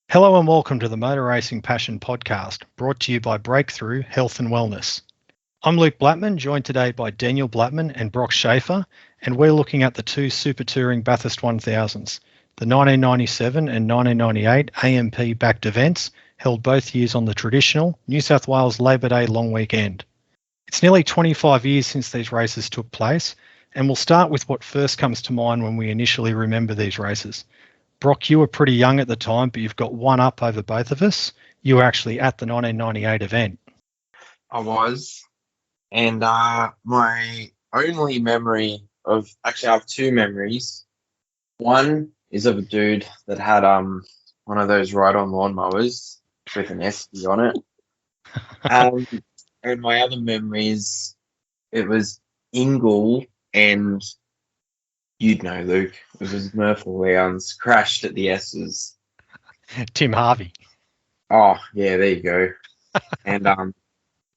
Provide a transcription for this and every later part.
Hello and welcome to the Motor Racing Passion Podcast, brought to you by Breakthrough Health and Wellness. I'm Luke Blattman, joined today by Daniel Blattman and Brock Schaefer, and we're looking at the two Super Touring Bathurst 1000s, the 1997 and 1998 AMP-backed events, held both years on the traditional New South Wales Labor Day long weekend. It's nearly 25 years since these races took place, and we'll start with what first comes to mind when we initially remember these races. Brock, you were pretty young at the time, but you've got one up over both of us. You were actually at the 1998 event. I was, and my only memory of actually I have two memories. One is of a dude that had one of those ride-on lawnmowers with an esky on it. And my other memory is it was Ingle and you'd know, Luke. It was Murphy Lowndes crashed at the S's. Tim Harvey. Oh yeah, there you go. And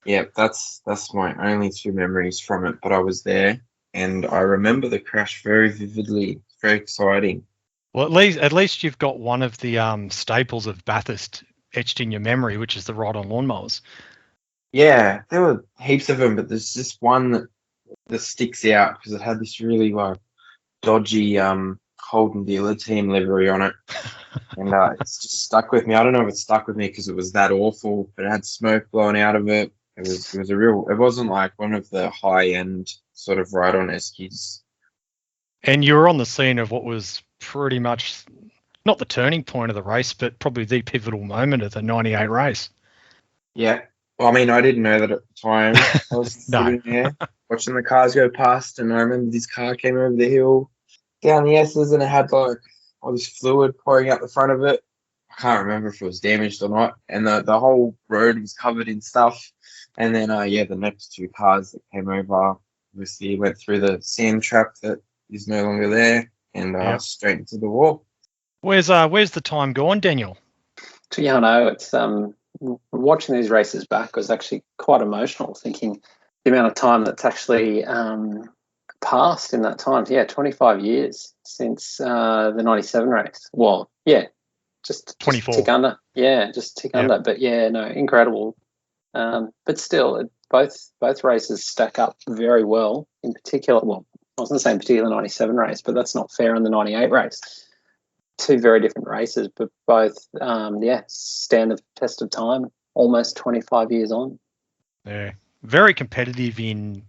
yeah, that's my only two memories from it. But I was there, and I remember the crash very vividly. Very exciting. Well, at least you've got one of the staples of Bathurst etched in your memory, which is the ride-on lawnmowers. Yeah, there were heaps of them, but there's just one that sticks out because it had this really dodgy Holden dealer team livery on it, and it's just stuck with me. I don't know if it stuck with me because it was that awful, but it had smoke blowing out of it. It was a real. It wasn't like one of the high end sort of ride-on eskies. And you were on the scene of what was pretty much not the turning point of the race, but probably the pivotal moment of the 98 race. Yeah. Well, I mean, I didn't know that at the time. I was sitting there watching the cars go past, and I remember this car came over the hill down the S's, and it had like all this fluid pouring out the front of it. I can't remember if it was damaged or not. And the whole road was covered in stuff. And then, the next two cars that came over, obviously went through the sand trap that is no longer there, and straight into the wall. Where's the time gone, Daniel? Yeah, I know. It's watching these races back was actually quite emotional, thinking the amount of time that's actually passed in that time. Yeah, 25 years since the 97 race. Well, yeah, just 24. Tick under. Yeah, just tick under. But yeah, no, incredible. But still, both races stack up very well. In particular, well, I was going to say in particular 97 race, but that's not fair on the 98 race. Two very different races, but both, stand the test of time. Almost 25 years on. Yeah, very competitive in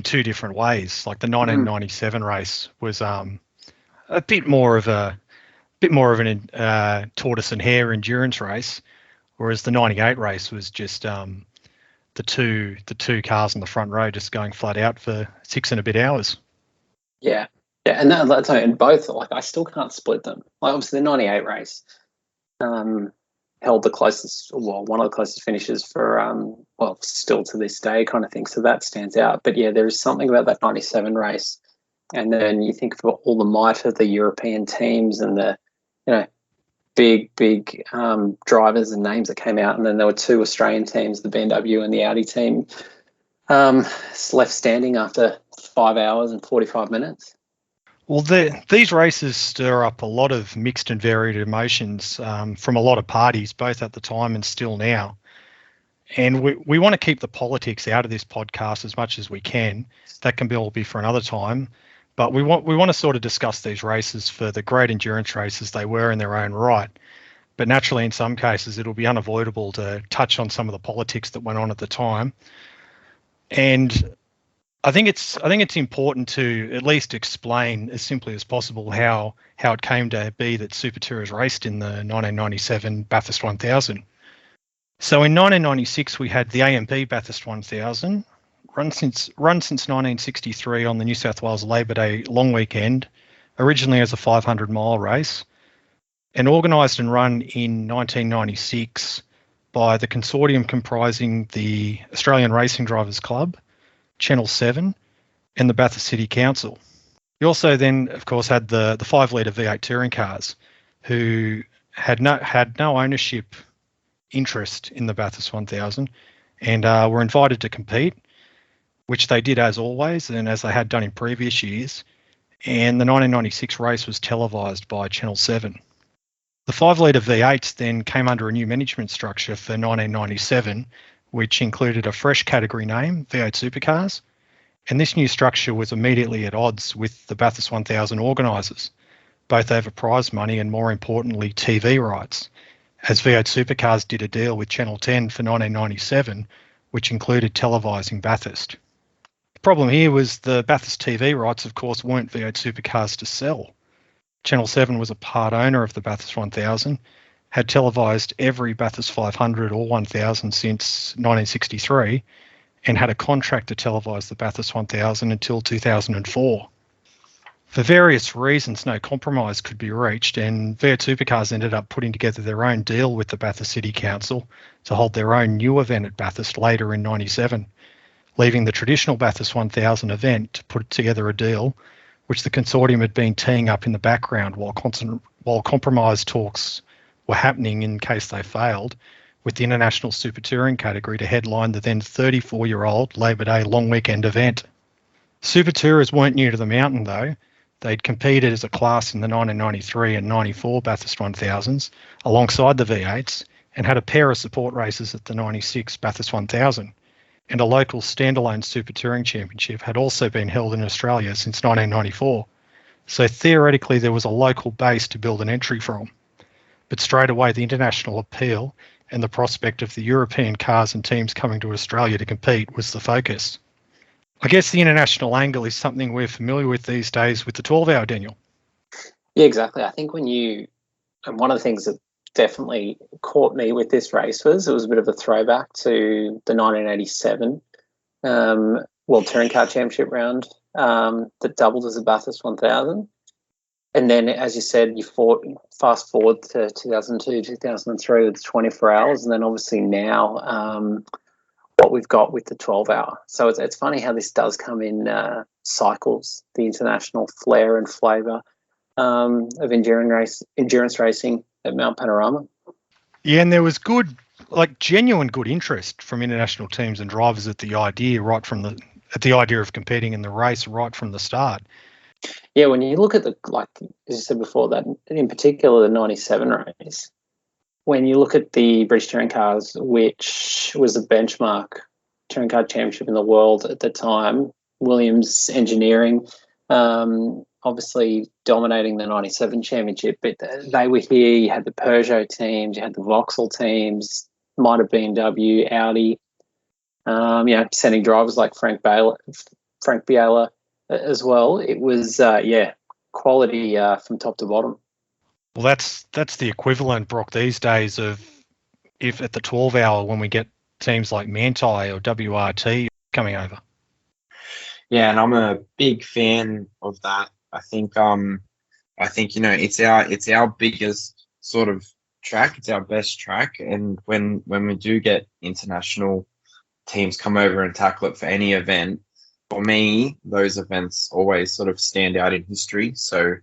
two different ways. Like the 1997 race was a bit more of an tortoise and hare endurance race, whereas the 98 race was just the two cars on the front row just going flat out for 6 and a bit hours. Yeah, and that's and both. Like I still can't split them. Like obviously the 98 race held the closest, well, one of the closest finishes for still to this day kind of thing. So that stands out. But yeah, there is something about that 97 race, and then you think of all the might of the European teams and the big drivers and names that came out, and then there were two Australian teams, the BMW and the Audi team, left standing after 5 hours and 45 minutes. Well, these races stir up a lot of mixed and varied emotions from a lot of parties, both at the time and still now. And we want to keep the politics out of this podcast as much as we can. That can all be for another time. But we want to sort of discuss these races for the great endurance races they were in their own right. But naturally, in some cases, it'll be unavoidable to touch on some of the politics that went on at the time. And I think it's important to at least explain as simply as possible how it came to be that Super Tourers raced in the 1997 Bathurst 1000. So in 1996 we had the AMP Bathurst 1000, run since 1963 on the New South Wales Labor Day long weekend, originally as a 500-mile race, and organised and run in 1996 by the consortium comprising the Australian Racing Drivers Club, Channel 7, and the Bathurst City Council. We also then, of course, had the 5-litre V8 touring cars, who had no ownership interest in the Bathurst 1000, and were invited to compete, which they did as always, and as they had done in previous years. And the 1996 race was televised by Channel 7. The 5-litre V8s then came under a new management structure for 1997, which included a fresh category name, V8 Supercars, and this new structure was immediately at odds with the Bathurst 1000 organisers, both over prize money and, more importantly, TV rights, as V8 Supercars did a deal with Channel 10 for 1997, which included televising Bathurst. The problem here was the Bathurst TV rights, of course, weren't V8 Supercars to sell. Channel 7 was a part owner of the Bathurst 1000, had televised every Bathurst 500 or 1000 since 1963, and had a contract to televise the Bathurst 1000 until 2004. For various reasons, no compromise could be reached, and V8 Supercars ended up putting together their own deal with the Bathurst City Council to hold their own new event at Bathurst later in 97, leaving the traditional Bathurst 1000 event to put together a deal which the consortium had been teeing up in the background while compromise talks were happening in case they failed, with the International Super Touring category to headline the then 34-year-old Labor Day long weekend event. Super Tourers weren't new to the mountain though. They'd competed as a class in the 1993 and 94 Bathurst 1000s alongside the V8s and had a pair of support races at the 96 Bathurst 1000. And a local standalone Super Touring Championship had also been held in Australia since 1994. So theoretically there was a local base to build an entry from. But straight away the international appeal and the prospect of the European cars and teams coming to Australia to compete was the focus. I guess the international angle is something we're familiar with these days with the 12-hour, Daniel. Yeah, exactly. I think and one of the things that definitely caught me with this race was it was a bit of a throwback to the 1987 World Touring Car Championship round that doubled as a Bathurst 1000. And then, as you said, fast forward to 2002, 2003 with 24 hours, and then obviously now what we've got with the 12-hour. So it's funny how this does come in cycles, the international flair and flavour of endurance racing at Mount Panorama. Yeah, and there was genuine good interest from international teams and drivers at the idea of competing in the race right from the start. Yeah, when you look at as you said before, that in particular the 97 race, when you look at the British Touring Cars, which was the benchmark touring car championship in the world at the time, Williams Engineering, obviously dominating the 97 championship, but they were here. You had the Peugeot teams, you had the Vauxhall teams, might have BMW, Audi, sending drivers like Frank Biela as well. It was, quality from top to bottom. Well, that's the equivalent, Brock, these days of if at the 12-hour when we get teams like Manti or WRT coming over. Yeah, and I'm a big fan of that. I think it's our biggest sort of track. It's our best track, and when we do get international teams come over and tackle it for any event, for me, those events always sort of stand out in history. So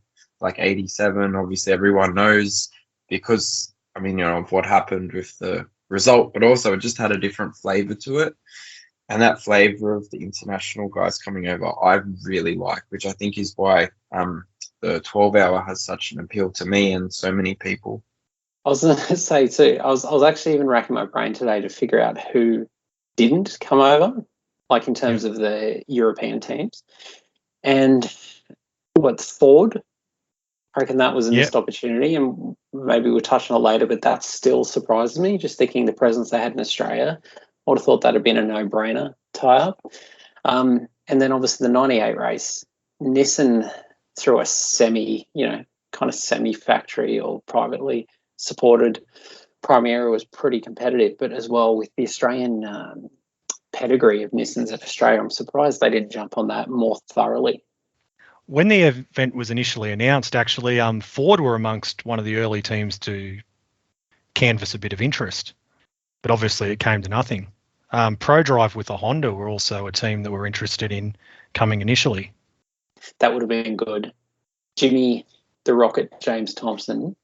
like 87, obviously everyone knows because, of what happened with the result, but also it just had a different flavour to it. And that flavour of the international guys coming over, I really like, which I think is why the 12-hour has such an appeal to me and so many people. I was going to say too, I was actually even racking my brain today to figure out who didn't come over, like in terms of the European teams. And Ford, I reckon that was a missed opportunity, and maybe we'll touch on it later, but that still surprises me, just thinking the presence they had in Australia. I would have thought that had been a no-brainer tie-up. And then obviously the 98 race, Nissan through a semi-factory or privately supported Primera was pretty competitive, but as well with the Australian pedigree of Nissans at Australia, I'm surprised they didn't jump on that more thoroughly. When the event was initially announced, actually, Ford were amongst one of the early teams to canvass a bit of interest, but obviously it came to nothing. ProDrive with a Honda were also a team that were interested in coming initially. That would have been good. Jimmy the Rocket James Thompson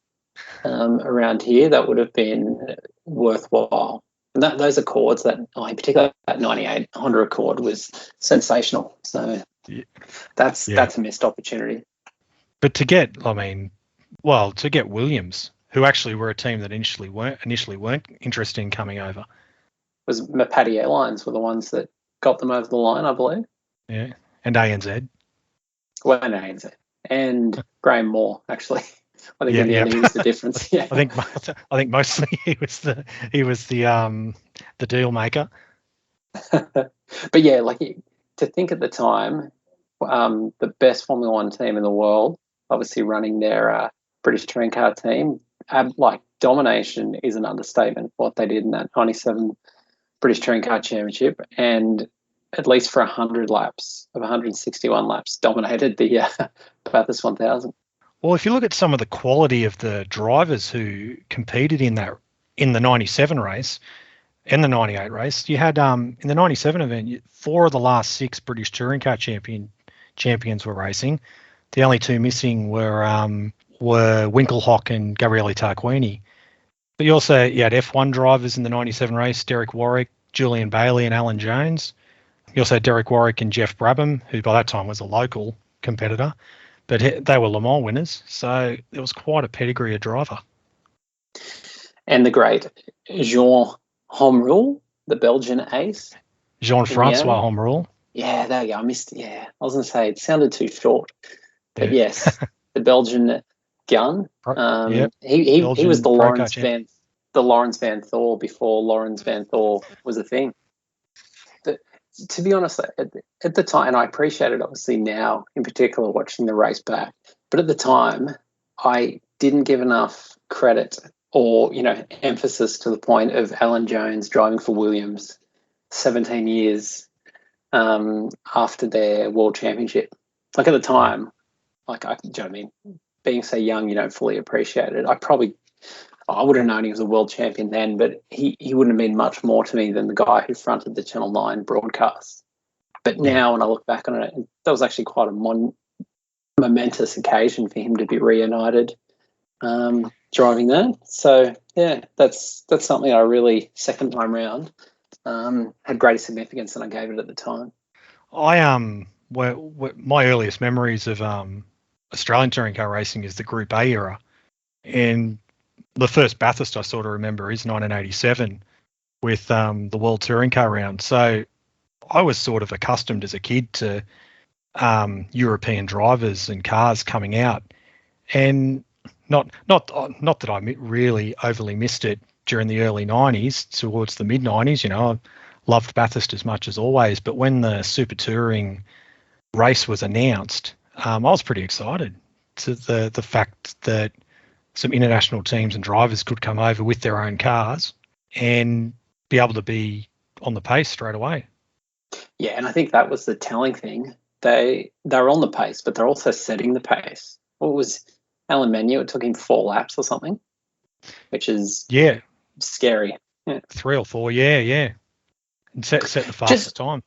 around here, that would have been worthwhile. And those Accords, in particular that 98 Honda Accord was sensational. So that's a missed opportunity. But to get Williams, who actually were a team that initially weren't interested in coming over. Was Mapati Airlines were the ones that got them over the line, I believe. Yeah, and ANZ. Well, and ANZ. And Graham Moore, actually. I think in the end he was the difference. Yeah. I think mostly he was the deal maker. But yeah, like to think at the time, the best Formula One team in the world, obviously running their British touring car team, like domination is an understatement. What they did in that '97 British Touring Car Championship, and at least for 100 laps of 161 laps, dominated the Bathurst 1000. Well, if you look at some of the quality of the drivers who competed in the '97 race and the '98 race, you had in the '97 event, 4 of the last 6 British Touring Car champions were racing. The only 2 missing were Winkelhock and Gabriele Tarquini. But you also had F1 drivers in the '97 race: Derek Warwick, Julian Bailey, and Alan Jones. You also had Derek Warwick and Jeff Brabham, who by that time was a local competitor, but they were Le Mans winners. So it was quite a pedigree of driver. And the great Jean Homrule, the Belgian ace. Jean-Francois Homrule. Yeah, there you go. I missed it. Yeah, I was going to say it sounded too short. But yes, the Belgian gun. He was the Lawrence Van Thor before Lawrence Van Thor was a thing. But to be honest, at the time, and I appreciate it obviously now, in particular watching the race back, but at the time, I didn't give enough credit or emphasis to the point of Alan Jones driving for Williams 17 years after their World Championship. Like at the time, do you know what I mean? Being so young, you don't fully appreciate it. I would have known he was a world champion then, but he wouldn't have mean much more to me than the guy who fronted the Channel 9 broadcast. But now when I look back on it, that was actually quite a momentous occasion for him to be reunited driving that. So, yeah, that's something I really, second time round, had greater significance than I gave it at the time. My earliest memories of Australian touring car racing is the Group A era, and the first Bathurst I sort of remember is 1987 with the World Touring Car Round. So I was sort of accustomed as a kid to European drivers and cars coming out, and not that I really overly missed it during the early 90s towards the mid 90s. I loved Bathurst as much as always, but when the Super Touring race was announced, I was pretty excited to the fact that some international teams and drivers could come over with their own cars and be able to be on the pace straight away. Yeah, and I think that was the telling thing. They're on the pace, but they're also setting the pace. What was Alan Menu? It took him 4 laps or something, which is scary. Yeah. 3 or 4, yeah. And set the fastest time.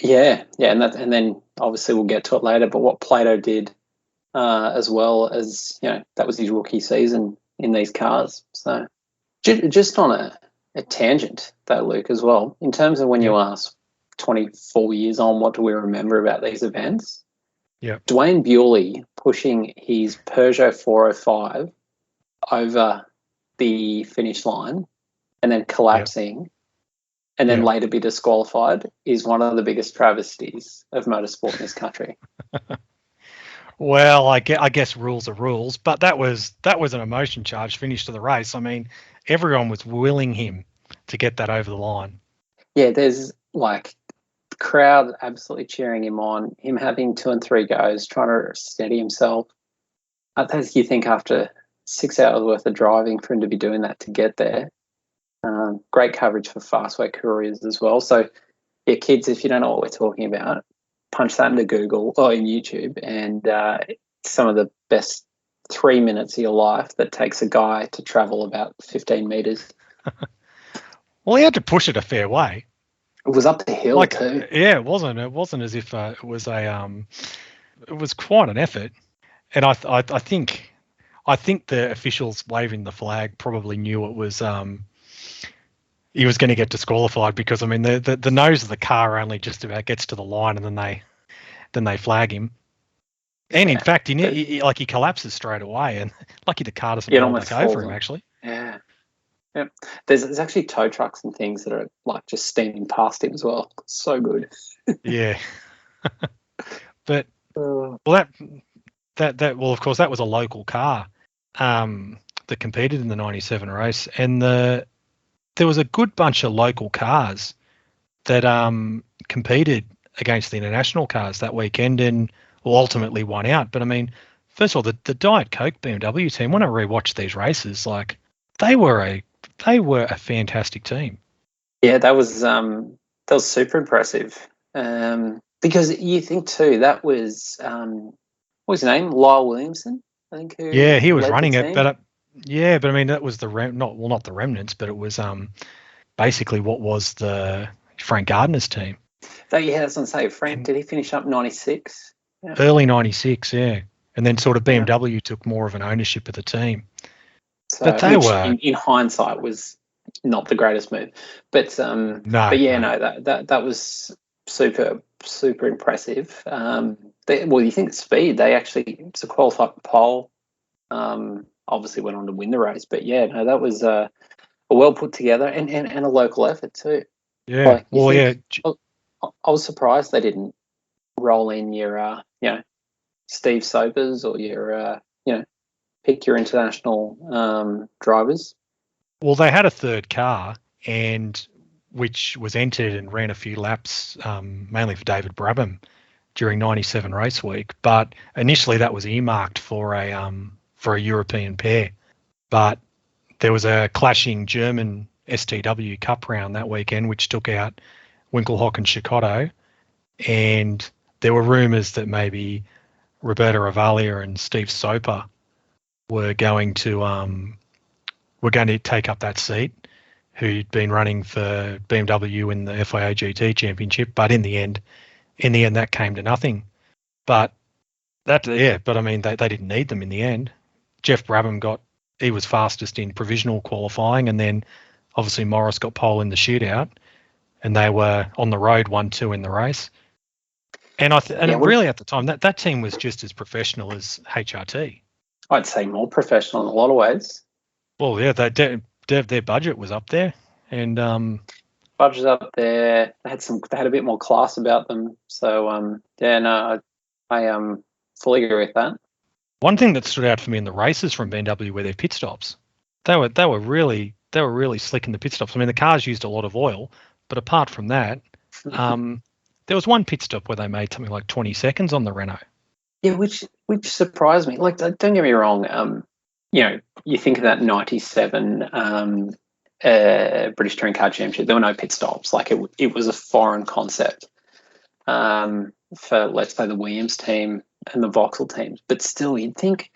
Yeah, and then obviously we'll get to it later, but what Plato did as well as, that was his rookie season in these cars. So just on a tangent though, Luke, as well, in terms of when you ask 24 years on, what do we remember about these events? Yeah. Dwayne Bewley pushing his Peugeot 405 over the finish line and then collapsing and then later be disqualified is one of the biggest travesties of motorsport in this country. Well, I guess rules are rules, but that was an emotion charged finish to the race. I mean, everyone was willing him to get that over the line. Yeah, there's the crowd absolutely cheering him on, him having 2 and 3 goes, trying to steady himself. I think you think after 6 hours worth of driving for him to be doing that to get there. Great coverage for Fastway Couriers as well. So, yeah, kids, if you don't know what we're talking about, punch that into Google or in YouTube, and some of the best 3 minutes of your life that takes a guy to travel about 15 metres. Well, he had to push it a fair way. It was up the hill too. Yeah, it wasn't. It wasn't as if it was it was quite an effort, and I think the officials waving the flag probably knew it was he was going to get disqualified, because I mean the nose of the car only just about gets to the line, and then they flag him. And in fact, he collapses straight away, and lucky the car doesn't It roll almost back over falls him. on. Actually, Yeah. Yeah. There's actually tow trucks and things that are like just steaming past him as well. So good. yeah. But Uh, well, well, of course, that was a local car that competed in the '97 race, and there was a good bunch of local cars that competed against the international cars that weekend, and ultimately won out. But I mean, first of all, the Diet Coke BMW team. When I rewatched these races, like they were a fantastic team. yeah, that was super impressive. Because you think too, that was what was his name? Lyle Williamson, I think, who Yeah, he was led running the it, team. but I mean that was the not the remnants, but it was basically what was the Frank Gardner's team. Yeah, that's what I'm saying. Frank, did he finish up 96? Yeah. Early 96, yeah. And then sort of BMW took more of an ownership of the team. So, But they which were in hindsight was not the greatest move. But no. That was super impressive. You think the speed, they actually qualified pole. Obviously went on to win the race, but that was a well put together and a local effort too. Yeah. I was surprised they didn't roll in your Steve Sobers or your pick your international drivers. Well, they had a third car, and which was entered and ran a few laps, mainly for David Brabham during '97 race week. But initially, that was earmarked for a European pair. But there was a clashing German STW Cup round that weekend, which took out Winkelhock and Chicotto, and there were rumours that maybe Roberto Ravalia and Steve Soper were going to take up that seat, who'd been running for BMW in the FIA GT Championship, but in the end that came to nothing. But I mean they didn't need them in the end. Jeff Brabham he was fastest in provisional qualifying, and then obviously Morris got pole in the shootout, and they were on the road 1-2 in the race. And really at the time that team was just as professional as HRT. I'd say more professional in a lot of ways. Well, yeah, their budget was up there, and budget up there. They had a bit more class about them. So I fully agree with that. One thing that stood out for me in the races from BMW were their pit stops. They were really slick in the pit stops. I mean, the cars used a lot of oil, but apart from that, there was one pit stop where they made something like 20 seconds on the Renault. Yeah, which surprised me. Like, don't get me wrong. You think of that '97 British Touring Car Championship. There were no pit stops. Like it was a foreign concept for, let's say, the Williams team and the Vauxhall teams. But still, you'd think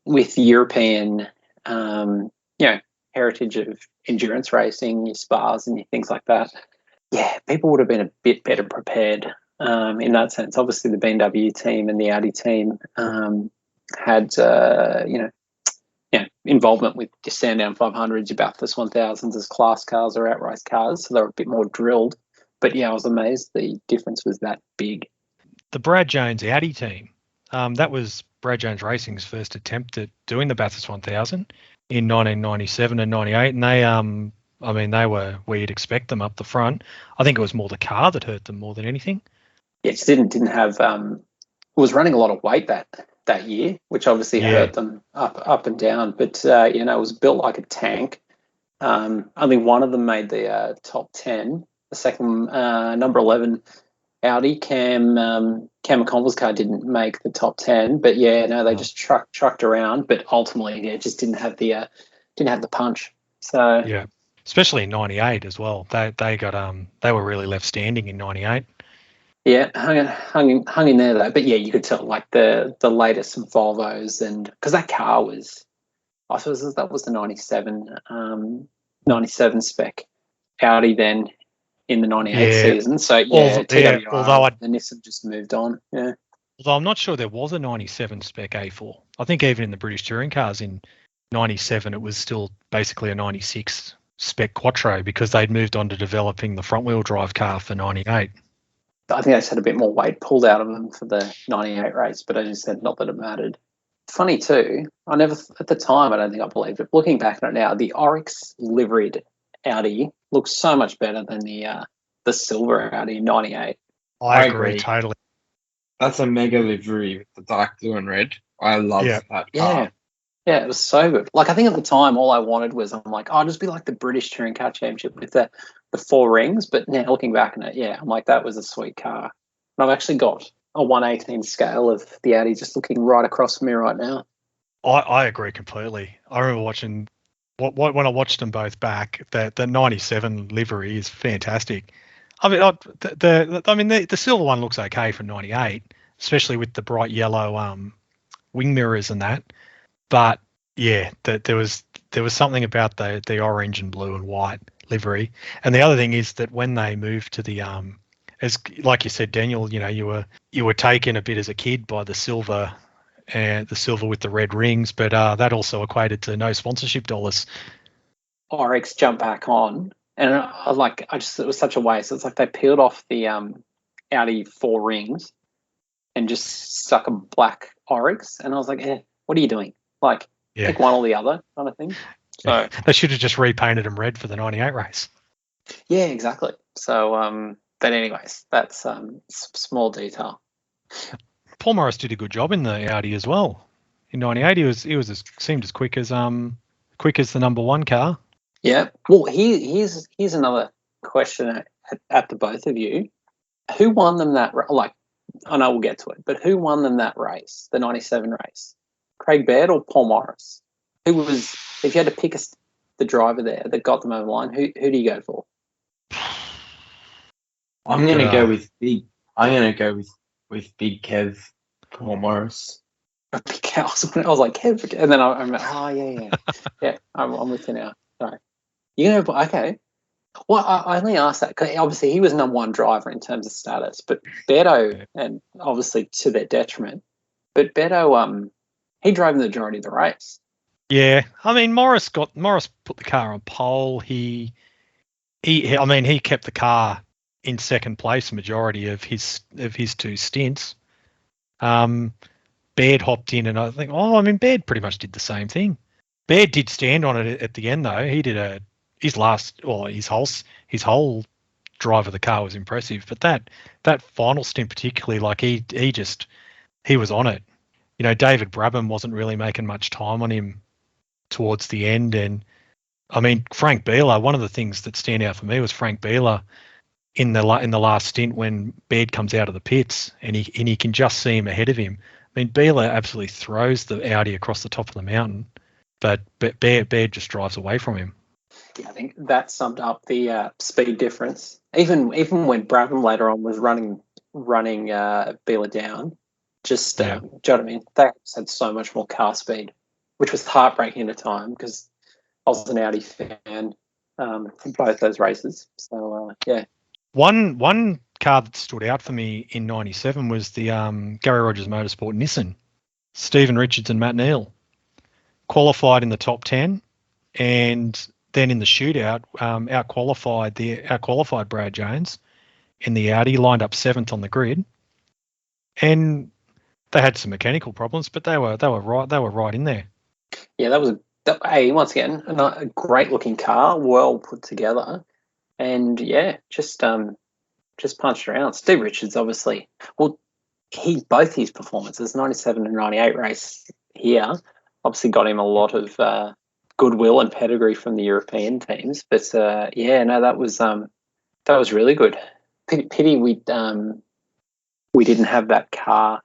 with European, heritage of endurance racing, your Spas and your things like that, people would have been a bit better prepared in that sense. Obviously, the BMW team and the Audi team had, involvement with your Sandown 500s, your Bathurst 1000s as class cars or outright cars, so they were a bit more drilled. But I was amazed the difference was that big. The Brad Jones Audi team, that was Brad Jones Racing's first attempt at doing the Bathurst 1000 in 1997 and 98, and they were where you'd expect them up the front. I think it was more the car that hurt them more than anything. Yeah, it just didn't have was running a lot of weight that year, which obviously hurt them up and down. But it was built like a tank. Only one of them made the top 10. The second, number 11, Audi Cam McConville's car didn't make the top 10. But they just trucked around. But ultimately, it just didn't have the punch. So especially in '98 as well. They were really left standing in '98. Yeah, hung in there though. But you could tell like the latest Volvos, and because that car was, I suppose that was the 97 spec Audi then in the 98 season. So TWR, although the Nissan just moved on. Yeah. Although I'm not sure there was a 97 spec A4. I think even in the British touring cars in 97, it was still basically a 96 spec Quattro because they'd moved on to developing the front wheel drive car for 98. I think they just had a bit more weight pulled out of them for the 98 race, but as you said, not that it mattered. Funny too, at the time, I don't think I believed it. Looking back on it now, the Oryx liveried Audi looks so much better than the silver Audi in 98. I agree totally. That's a mega livery with the dark blue and red. I love that car. Yeah, it was so good. Like, I think at the time, all I wanted was, I'm like, oh, just be like the British Touring Car Championship with the 4 rings. But now looking back on it, I'm like, that was a sweet car. And I've actually got a 1/18 scale of the Audi just looking right across from me right now. I agree completely. I remember watching when I watched them both back. The 97 livery is fantastic. I mean, the silver one looks okay for 98, especially with the bright yellow wing mirrors and that. But yeah, there was something about the orange and blue and white livery. And the other thing is that when they moved to the as like you said, Daniel, you were taken a bit as a kid by the silver and the silver with the red rings, but that also equated to no sponsorship dollars. Oryx jumped back on, and it was such a waste. It's like they peeled off the Audi 4 rings and just stuck a black Oryx, and I was like, what are you doing? Like, pick one or the other kind of thing. So they should have just repainted them red for the 98 race. Yeah, exactly. So, but anyways, that's small detail. Paul Morris did a good job in the Audi as well. In 98, he seemed as quick as the number 1 car. Yeah. Well, here's another question at the both of you. Who won them that? Like, I know we'll get to it, but who won them that race, the 97 race? Craig Baird or Paul Morris? Who was? If you had to pick the driver there that got them over the line, who do you go for? I'm gonna go with Big. I'm gonna go with Big Kev, Paul Morris. Big Kev. I was like Kev, and then I'm like, yeah. I'm with you now. Sorry. Okay. Well, I only asked that because obviously he was number 1 driver in terms of status, but Beto, and obviously to their detriment, but Beto, he drove the majority of the race. Yeah, I mean Morris put the car on pole. He kept the car in second place majority of his 2 stints. Baird hopped in, and I think, Baird pretty much did the same thing. Baird did stand on it at the end though. He did his whole drive of the car was impressive, but that final stint particularly, like he was on it. David Brabham wasn't really making much time on him towards the end, and I mean Frank Beeler. One of the things that stand out for me was Frank Beeler in the last stint when Baird comes out of the pits, and he can just see him ahead of him. I mean Beeler absolutely throws the Audi across the top of the mountain, but Baird just drives away from him. Yeah, I think that summed up the speed difference. Even when Brabham later on was running Beeler down, do you know what I mean? They just had so much more car speed, which was heartbreaking at the time because I was an Audi fan for both those races. So yeah. One car that stood out for me in 97 was the Gary Rogers Motorsport Nissan. Stephen Richards and Matt Neal qualified in the top 10, and then in the shootout outqualified Brad Jones in the Audi, lined up 7th on the grid, and they had some mechanical problems, but they were right in there. Yeah, once again a great looking car, well put together, and just punched around. Steve Richards, obviously, both his performances, 97 and 98 race here, obviously got him a lot of goodwill and pedigree from the European teams. But that was really good. Pity we didn't have that car,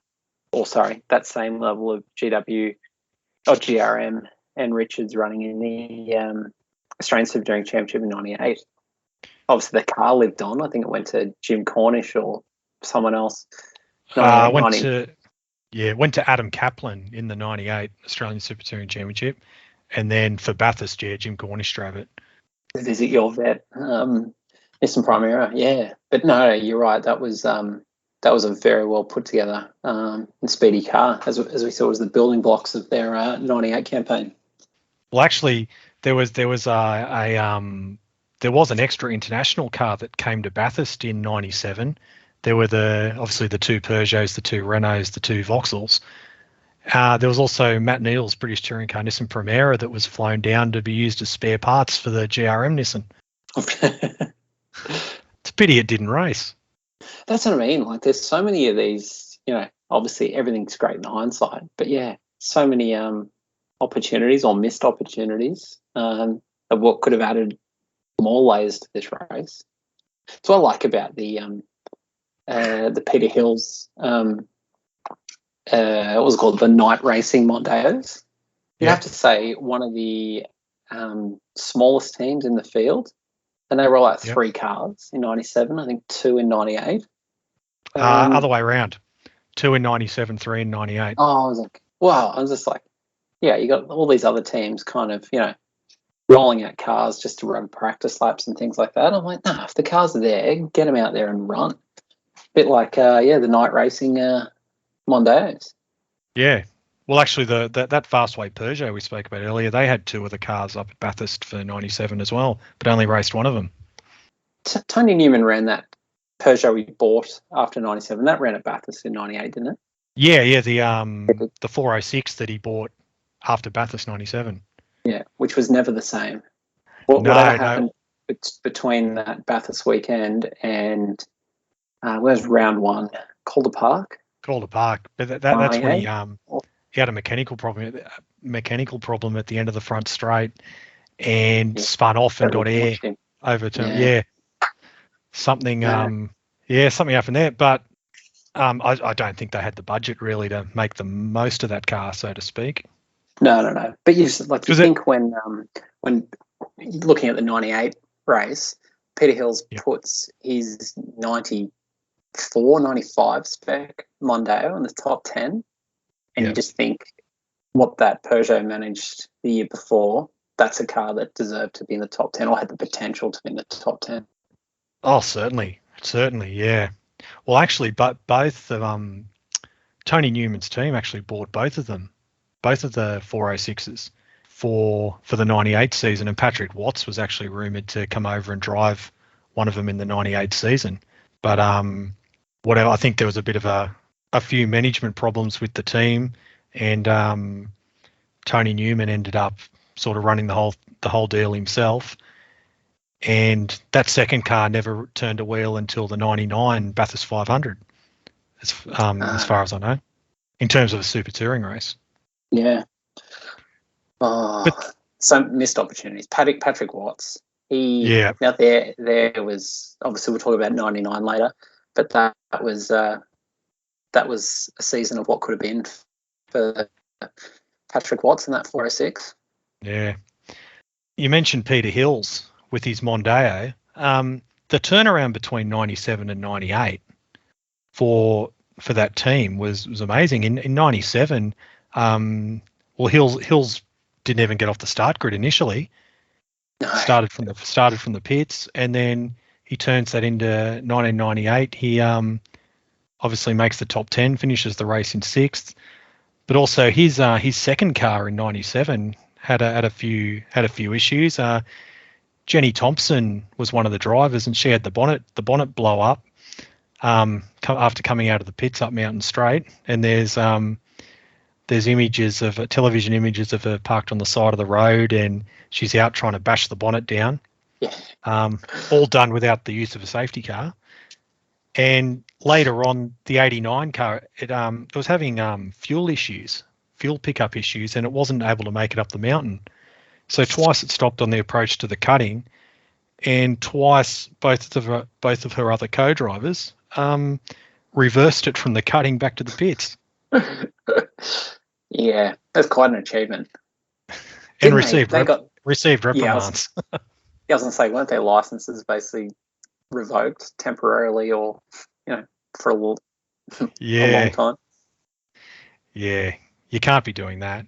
that same level of GW or GRM and Richards running in the Australian Super Touring Championship in 98. Obviously, the car lived on. I think it went to Jim Cornish or someone else. Went to Adam Kaplan in the 98 Australian Super Touring Championship. And then for Bathurst, Jim Cornish drove it. Visit your vet, Nissan Primera, yeah. But no, you're right. That was a very well put together and speedy car, as we saw, was the building blocks of their 98 campaign. Well, actually, there was an extra international car that came to Bathurst in 97 There were obviously the 2 Peugeots, the 2 Renaults, the 2 Vauxhalls. There was also Matt Neal's British touring car Nissan Primera that was flown down to be used as spare parts for the GRM Nissan. It's a pity it didn't race. That's what I mean. Like, there's so many of these, obviously everything's great in hindsight, but yeah, so many opportunities or missed opportunities of what could have added more layers to this race. That's what I like about the Peter Hill's, what was it called, the night racing Mondeos. You'd have to say one of the smallest teams in the field, and they roll out 3 cars in 97, I think 2 in 98. Other way around. 2 in 97, 3 in 98. Oh, I was like, wow. I was just like, yeah, you got all these other teams kind of, rolling out cars just to run practice laps and things like that. I'm like, nah, if the cars are there, get them out there and run. A bit like, the night racing Mondeos. Yeah. Well, actually, that fastweight Peugeot we spoke about earlier, they had 2 of the cars up at Bathurst for 97 as well, but only raced one of them. Tony Newman ran that Peugeot we bought after 97. That ran at Bathurst in 98, didn't it? Yeah, the 406 that he bought after Bathurst 97. Yeah, which was never the same. Whatever happened between that Bathurst weekend and where's round 1? Calder Park? Calder Park. But that's when he had a mechanical problem at the end of the front straight and spun off and got air over to yeah. Something something happened there. But I don't think they had the budget really to make the most of that car, so to speak. No. But you think when looking at the 98 race, Peter Hills puts his 94, 95 spec Mondeo in the top 10, and you just think what that Peugeot managed the year before, that's a car that deserved to be in the top 10 or had the potential to be in the top 10. Oh, certainly, yeah. Well, actually, but both of Tony Newman's team actually bought both of them, both of the 406s for the 98 season, and Patrick Watts was actually rumoured to come over and drive one of them in the 98 season. But whatever, I think there was a bit of a few management problems with the team, and Tony Newman ended up sort of running the whole deal himself. And that second car never turned a wheel until the 99 Bathurst 500, as far as I know, in terms of a super touring race. Yeah. Some missed opportunities. Patrick Watts. Now there was, obviously we'll talk about 99 later, but that was a season of what could have been for Patrick Watts in that 406. Yeah. You mentioned Peter Hills with his Mondeo. The turnaround between 97 and 98 for that team was amazing. In 97, Hills didn't even get off the start grid initially. No. Started from the pits, and then he turns that into 1998. He obviously makes the top 10, finishes the race in 6th, but also his second car in 97 had a few issues. Jenny Thompson was one of the drivers, and she had the bonnet blow up after coming out of the pits up Mountain Straight. And there's television images of her parked on the side of the road, and she's out trying to bash the bonnet down. Yeah. All done without the use of a safety car. And later on, the 89 car, it was having fuel pickup issues, and it wasn't able to make it up the mountain. So twice it stopped on the approach to the cutting, and twice both of her other co-drivers reversed it from the cutting back to the pits. Yeah, that's quite an achievement. And received reprimands. I was going to say, weren't their licenses basically revoked temporarily, or for a long time? Yeah, you can't be doing that.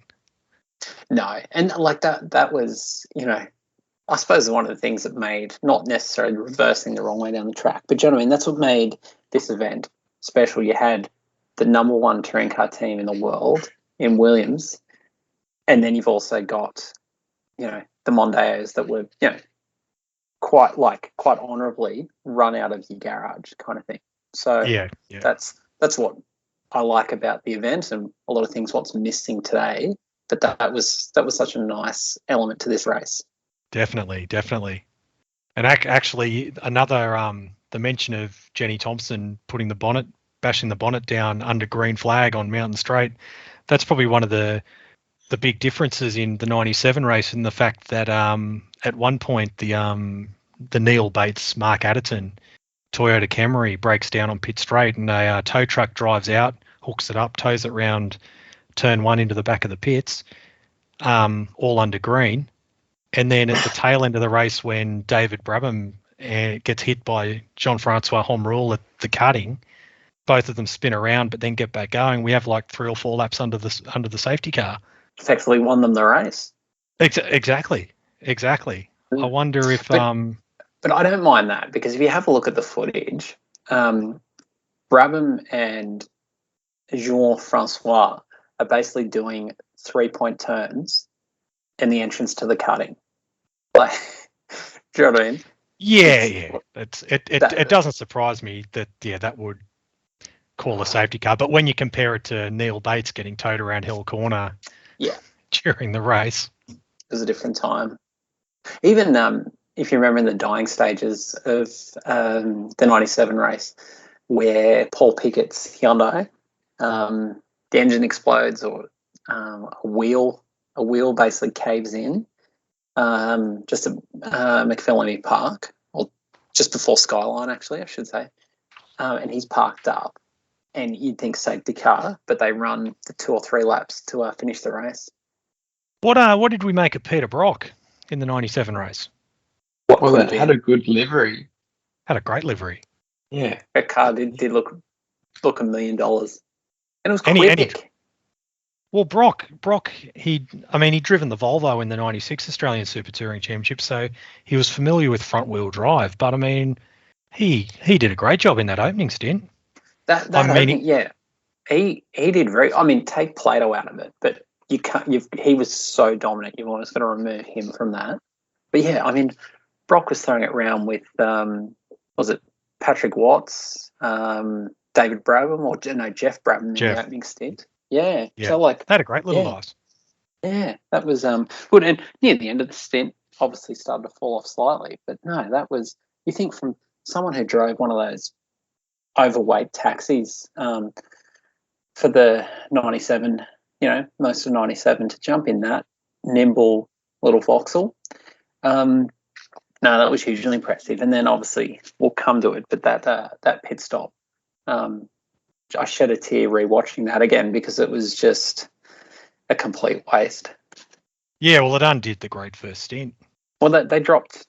No, and like that was, I suppose one of the things that made, not necessarily reversing the wrong way down the track, but you know what I mean? That's what made this event special. You had the number 1 touring car team in the world in Williams, and then you've also got, the Mondeos that were, quite honourably run out of your garage kind of thing. So yeah. that's what I like about the event, and a lot of things what's missing today. But that was such a nice element to this race. Definitely. And actually, another the mention of Jenny Thompson bashing the bonnet down under green flag on Mountain Straight. That's probably one of the big differences in the '97 race, and the fact that at one point the Neil Bates Mark Adderton Toyota Camry breaks down on pit straight, and a tow truck drives out, hooks it up, tows it round turn one into the back of the pits, all under green. And then at the tail end of the race, when David Brabham gets hit by Jean-Francois Homerule at the cutting, both of them spin around but then get back going. We have like 3 or 4 laps under the safety car. Effectively won them the race. Exactly. I wonder if But I don't mind that, because if you have a look at the footage, Brabham and Jean-Francois are basically doing 3-point turns in the entrance to the cutting. Like, do you know what I mean? Yeah. It doesn't surprise me that that would call a safety car. But when you compare it to Neil Bates getting towed around Hill Corner, during the race, it was a different time. Even if you remember in the dying stages of the '97 race, where Paul Pickett's Hyundai, the engine explodes, or a wheel basically caves in, just at McPhillamy Park, or just before Skyline, actually, I should say, and he's parked up, and you'd think safety car, but they run the 2 or 3 laps to finish the race. What did we make of Peter Brock in the '97 race? Well, it had a good livery. Had a great livery. Yeah, that car did look $1 million, and it was quick. Well, Brock, he'd driven the Volvo in the '96 Australian Super Touring Championship, so he was familiar with front wheel drive. But I mean, he did a great job in that opening stint. He did very. I mean, take Plato out of it, but you can't. He was so dominant. You've almost got to remove him from that. But yeah, I mean, Brock was throwing it around with was it Patrick Watts, David Brabham, or Jeff Brabham in the opening stint. Yeah. So like, they had a great little race. Yeah, that was good. And near the end of the stint, obviously started to fall off slightly. But no, that was, you think, from someone who drove one of those overweight taxis for the '97, most of '97, to jump in that nimble little Vauxhall. No, that was hugely impressive. And then obviously we'll come to it, but that pit stop, I shed a tear rewatching that again, because it was just a complete waste. Yeah, well, it undid the great first stint. Well, they dropped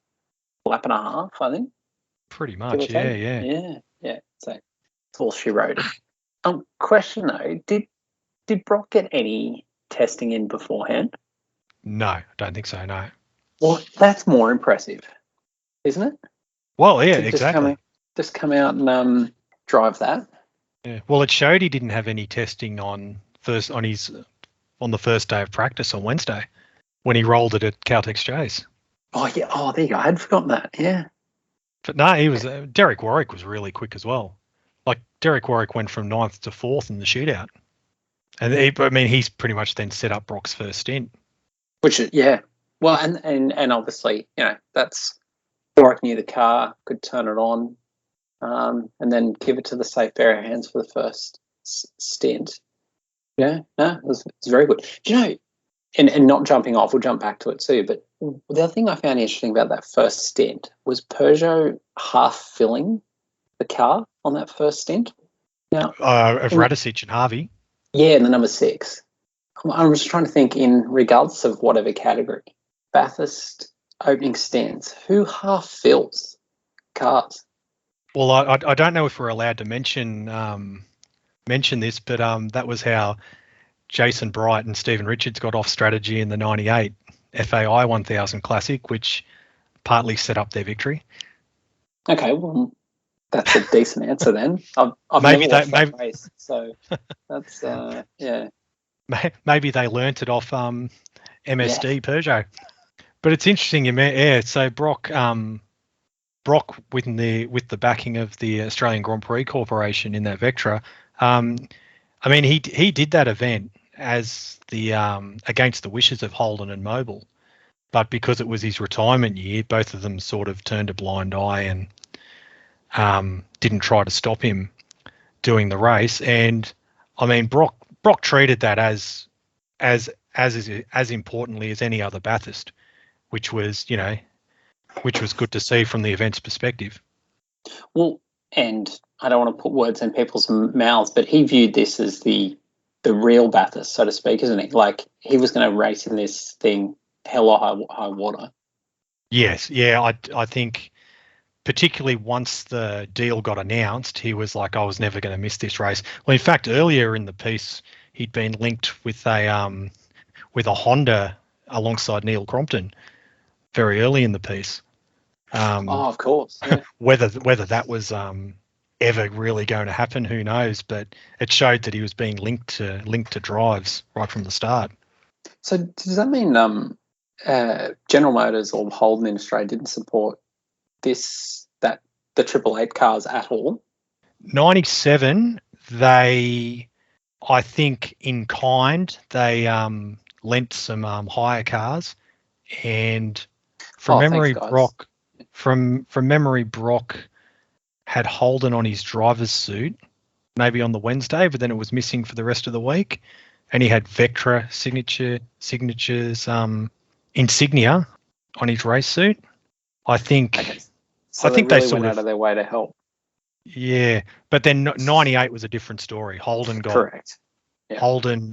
a lap and a half, I think. Pretty much, yeah. So it's all she wrote. Question though, did Brock get any testing in beforehand? No, I don't think so, no. Well, that's more impressive, isn't it? Well, yeah, exactly. Just come out and drive that. Yeah. Well, it showed he didn't have any testing on the first day of practice on Wednesday, when he rolled it at Caltex Chase. Oh yeah. Oh, there you go. I had forgotten that. Yeah. But no, he was. Derek Warwick was really quick as well. Like, Derek Warwick went from 9th to 4th in the shootout, and he's pretty much then set up Brock's first stint. Which is, yeah. Well, and obviously, that's Warwick knew the car, could turn it on, and then give it to the safe pair of hands for the first stint. Yeah, no, it was very good. Do you know, and not jumping off, we'll jump back to it too, but the other thing I found interesting about that first stint was Peugeot half filling the car on that first stint. Now, of Radicic and Harvey. Yeah, and the number 6. I was trying to think, in regards of whatever category, Bathurst opening stints, who half fills cars? Well, I don't know if we're allowed to mention this, but that was how Jason Bright and Stephen Richards got off strategy in the '98 FAI 1000 Classic, which partly set up their victory. Okay, well, that's a decent answer then. I've maybe never watched that race, so that's yeah. Maybe they learnt it off MSD Peugeot. But it's interesting, so Brock Brock with the backing of the Australian Grand Prix Corporation in that Vectra. I mean, he did that event as the against the wishes of Holden and Mobil, but because it was his retirement year, both of them sort of turned a blind eye and didn't try to stop him doing the race. And I mean, Brock treated that as importantly as any other Bathurst, which was good to see from the event's perspective. Well, and I don't want to put words in people's mouths, but he viewed this as the real Bathurst, so to speak, isn't he? Like, he was going to race in this thing hell or high water. Yes, yeah, I think particularly once the deal got announced, he was like, I was never going to miss this race. Well, in fact, earlier in the piece, he'd been linked with a Honda alongside Neil Crompton very early in the piece. Of course. Yeah. Whether that was ever really going to happen, who knows? But it showed that he was being linked to drives right from the start. So does that mean General Motors or Holden in Australia didn't support the 888 cars at all? 97, I think in kind, they lent some hire cars, and from memory, Brock had Holden on his driver's suit, maybe on the Wednesday, but then it was missing for the rest of the week, and he had Vectra signatures insignia on his race suit. I think. Okay. So I think really they sort went of out of their way to help. Yeah, but then 98 was a different story. Holden got correct. Yeah. Holden.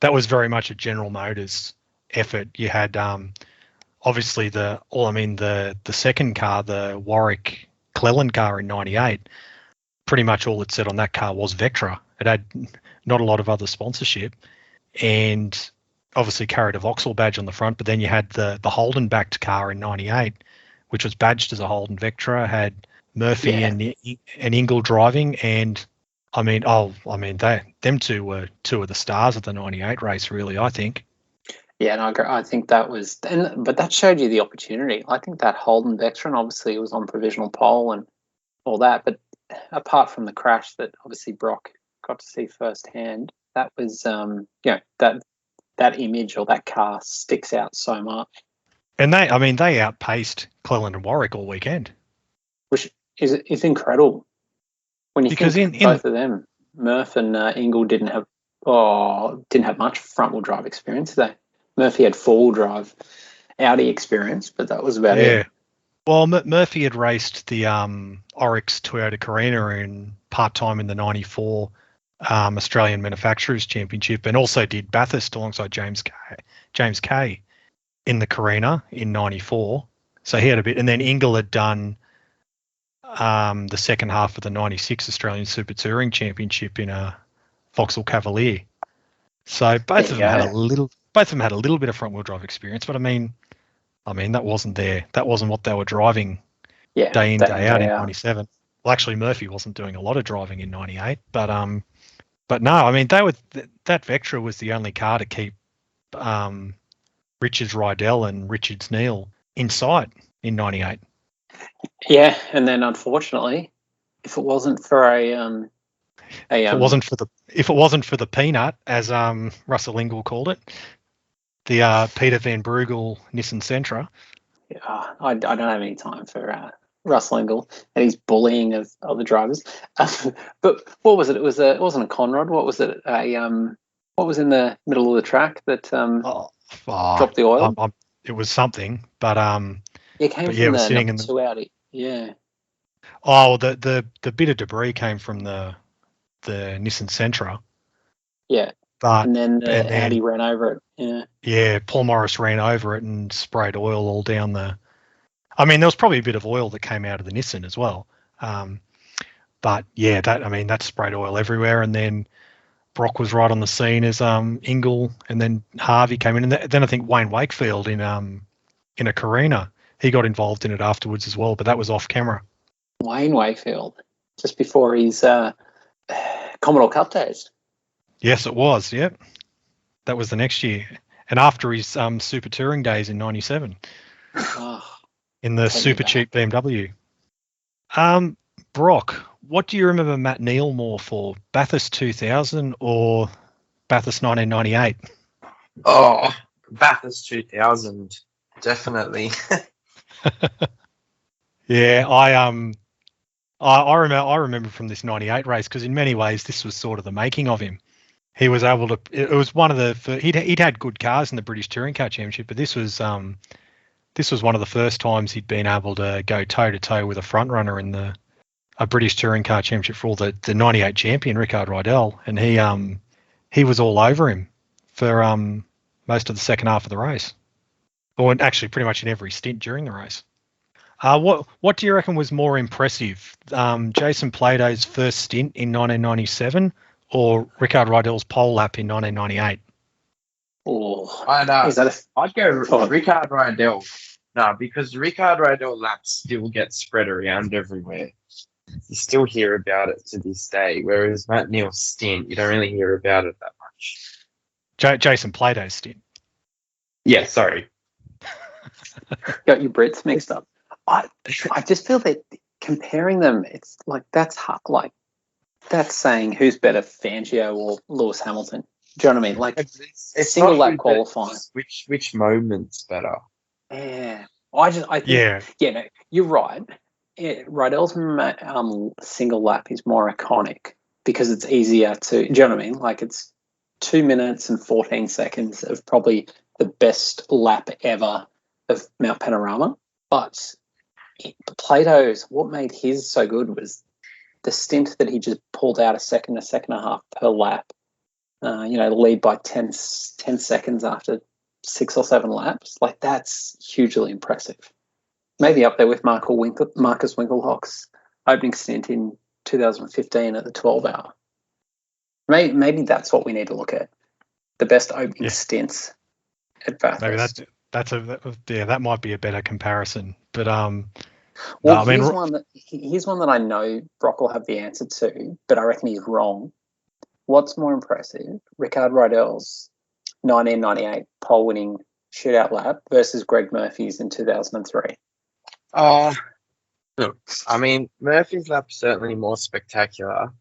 That was very much a General Motors effort. You had obviously the second car, the Warwick Cleland car in 98. Pretty much all it said on that car was Vectra. It had not a lot of other sponsorship, and obviously carried a Vauxhall badge on the front. But then you had the Holden backed car in 98, which was badged as a Holden Vectra, had Murphy and Ingle driving, and them two were two of the stars of the 98 race, really, I think. Yeah, and I think that was, but that showed you the opportunity. I think that Holden Vectra, and obviously it was on provisional pole and all that, but apart from the crash that obviously Brock got to see firsthand, that was that image or that car sticks out so much. And they outpaced Cleland and Warwick all weekend, which is incredible when you think both of them, Murph and Ingle, didn't have much front wheel drive experience. Murphy had 4-wheel drive Audi experience, but that was about it. Well, Murphy had raced the Oryx Toyota Carina in part-time in the 94 Australian Manufacturers Championship, and also did Bathurst alongside James Kay in the Carina in 94. So he had a bit, and then Ingle had done the second half of the 96 Australian Super Touring Championship in a Vauxhall Cavalier. So both of them had a little bit of front wheel drive experience, but I mean that wasn't what they were driving day in, day out in 97. Well, actually Murphy wasn't doing a lot of driving in 98, but no, I mean that Vectra was the only car to keep Richards Rydell and Richards Neal in sight in 98. Yeah, and then unfortunately, if it wasn't for if it wasn't for the peanut, as Russell Ingle called it, the Peter Van Brugel Nissan Sentra. I don't have any time for Russell Ingle and his bullying of other drivers. But what was it? It wasn't a Conrod. What was it? What was in the middle of the track that dropped the oil? It was something, but it came from the number 2 Audi. Yeah. Oh, the bit of debris came from the Nissan Sentra. Yeah. And then Audi ran over it. Yeah. Yeah, Paul Morris ran over it and sprayed oil all down the. I mean, there was probably a bit of oil that came out of the Nissan as well. But yeah, that sprayed oil everywhere, and then Brock was right on the scene as Ingle, and then Harvey came in, and then I think Wayne Wakefield in a Carina, he got involved in it afterwards as well, but that was off camera. Wayne Wakefield, just before his Commodore Cup days. Yes, it was. Yep, that was the next year, and after his Super Touring days in '97. Oh. in the Take me super back. cheap BMW. Brock, what do you remember Matt Neal more for, Bathurst 2000 or Bathurst 1998? Oh, Bathurst 2000, definitely. Yeah, I remember from this 98 race, because in many ways this was sort of the making of him. He was able to. It was one of the. He'd had good cars in the British Touring Car Championship, but this was one of the first times he'd been able to go toe to toe with a front runner in a British Touring Car Championship for all the 98 champion Rickard Rydell, and he was all over him for most of the second half of the race, or actually pretty much in every stint during the race. What do you reckon was more impressive, Jason Plato's first stint in 1997 or Rickard Rydell's pole lap in 1998? Oh, I'd go Rickard Rydell. No, because Rickard Rydell laps still get spread around everywhere. You still hear about it to this day, whereas Matt Neal's stint, you don't really hear about it that much. Jason Plato's stint. Yeah, sorry. got your Brits mixed up. I just feel that comparing them, it's like that's saying who's better, Fangio or Lewis Hamilton. Do you know what I mean? Like It's single not lap qualifying. Which moment's better? Yeah, I think no, you're right. Rydell's single lap is more iconic because it's easier to. Do you know what I mean? Like it's 2 minutes and 14 seconds of probably the best lap ever of Mount Panorama. But Plato's, what made his so good was the stint that he just pulled out a second and a half per lap. Lead by 10 seconds after 6 or 7 laps. Like that's hugely impressive. Maybe up there with Marcus Winkelhock's opening stint in 2015 at the 12 hour. Maybe that's what we need to look at. The best opening stints at Bathurst. Maybe that might be a better comparison. But here's one that I know Brock will have the answer to, but I reckon he's wrong. What's more impressive, Rickard Rydell's 1998 pole-winning shootout lap versus Greg Murphy's in 2003? Look, I mean, Murphy's lap's certainly more spectacular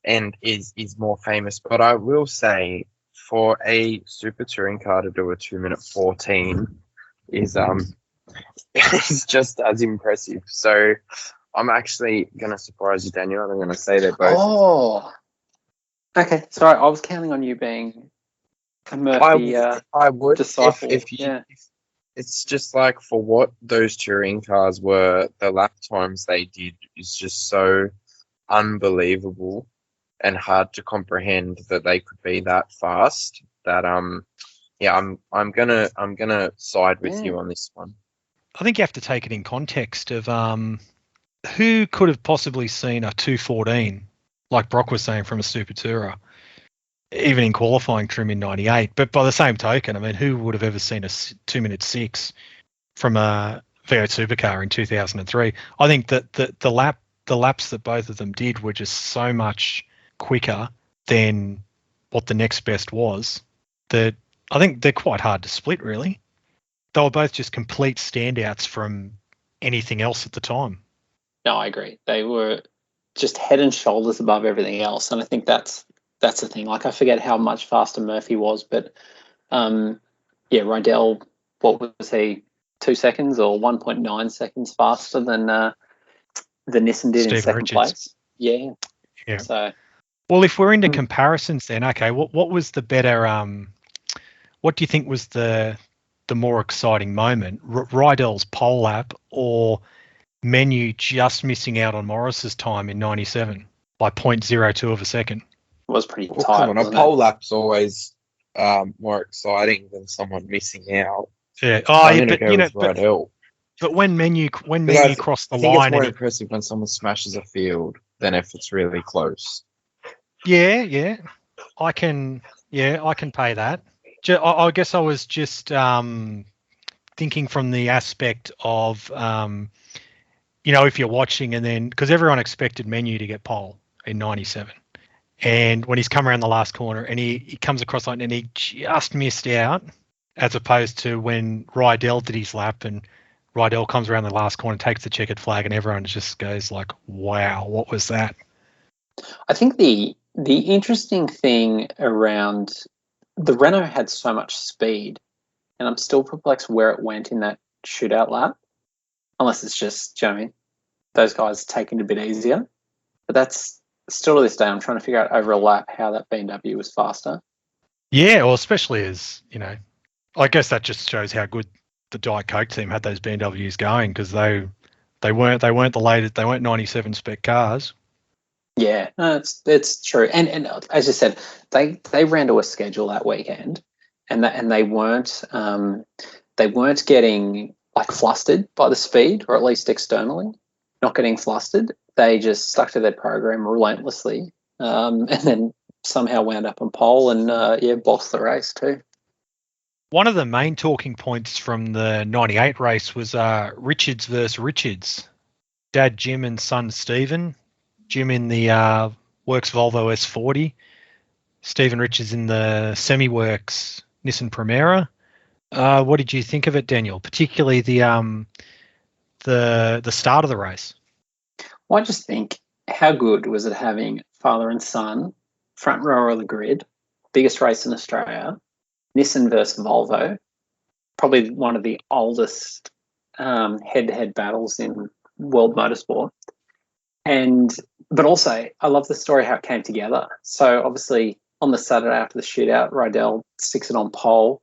and is more famous, but I will say for a super touring car to do a 2 minute 14 is just as impressive. So I'm actually going to surprise you, Daniel. I'm going to say they're both. Oh, okay. Sorry, I was counting on you being a Murphy I would disciple. If it's just like for what those touring cars were, the lap times they did is just so unbelievable and hard to comprehend that they could be that fast. That I'm gonna side with you on this one. I think you have to take it in context of who could have possibly seen a 2:14, like Brock was saying, from a Super Tourer, even in qualifying trim in 98. But by the same token, I mean, who would have ever seen a 2 minute 6 from a V8 supercar in 2003? I think that the laps that both of them did were just so much quicker than what the next best was, that I think they're quite hard to split, really. They were both just complete standouts from anything else at the time. No, I agree. They were just head and shoulders above everything else, and I think that's the thing. Like, I forget how much faster Murphy was, but Rydell, what was he, 2 seconds or 1.9 seconds faster than the Nissan did in second place? Yeah. So, well, if we're into comparisons, then okay, what was the better? What do you think was the more exciting moment? Rydell's pole lap or Menu just missing out on Morris's time in 97 by 0.02 of a second? It was pretty tight. Come on, a pole lap's always more exciting than someone missing out. Yeah. But when Menu crossed the line, it's more impressive when someone smashes a field than if it's really close. Yeah, I can pay that. I guess I was just thinking from the aspect of, if you're watching and then, because everyone expected Menu to get pole in 97. And when he's come around the last corner and he comes across line and he just missed out, as opposed to when Rydell did his lap and Rydell comes around the last corner, takes the checkered flag, and everyone just goes like, "Wow, what was that?" I think the interesting thing around the Renault had so much speed, and I'm still perplexed where it went in that shootout lap, unless it's just, do you know what I mean, those guys taking it a bit easier. But that's still to this day, I'm trying to figure out over a lap how that BMW was faster. Yeah, well, especially as, I guess that just shows how good the Diet Coke team had those BMWs going, because they weren't the latest, they weren't 97 spec cars. Yeah, no, it's true. And as you said, they ran to a schedule that weekend, and they weren't getting like flustered by the speed, or at least externally, not getting flustered. They just stuck to their program relentlessly, and then somehow wound up on pole and bossed the race too. One of the main talking points from the 98 race was Richards versus Richards. Dad Jim and son Stephen. Jim in the Works Volvo S40. Stephen Richards in the Semi-Works Nissan Primera. What did you think of it, Daniel? Particularly the start of the race. Well, I just think, how good was it having father and son, front row of the grid, biggest race in Australia, Nissan versus Volvo, probably one of the oldest head-to-head battles in world motorsport. But also, I love the story how it came together. So obviously, on the Saturday after the shootout, Rydell sticks it on pole.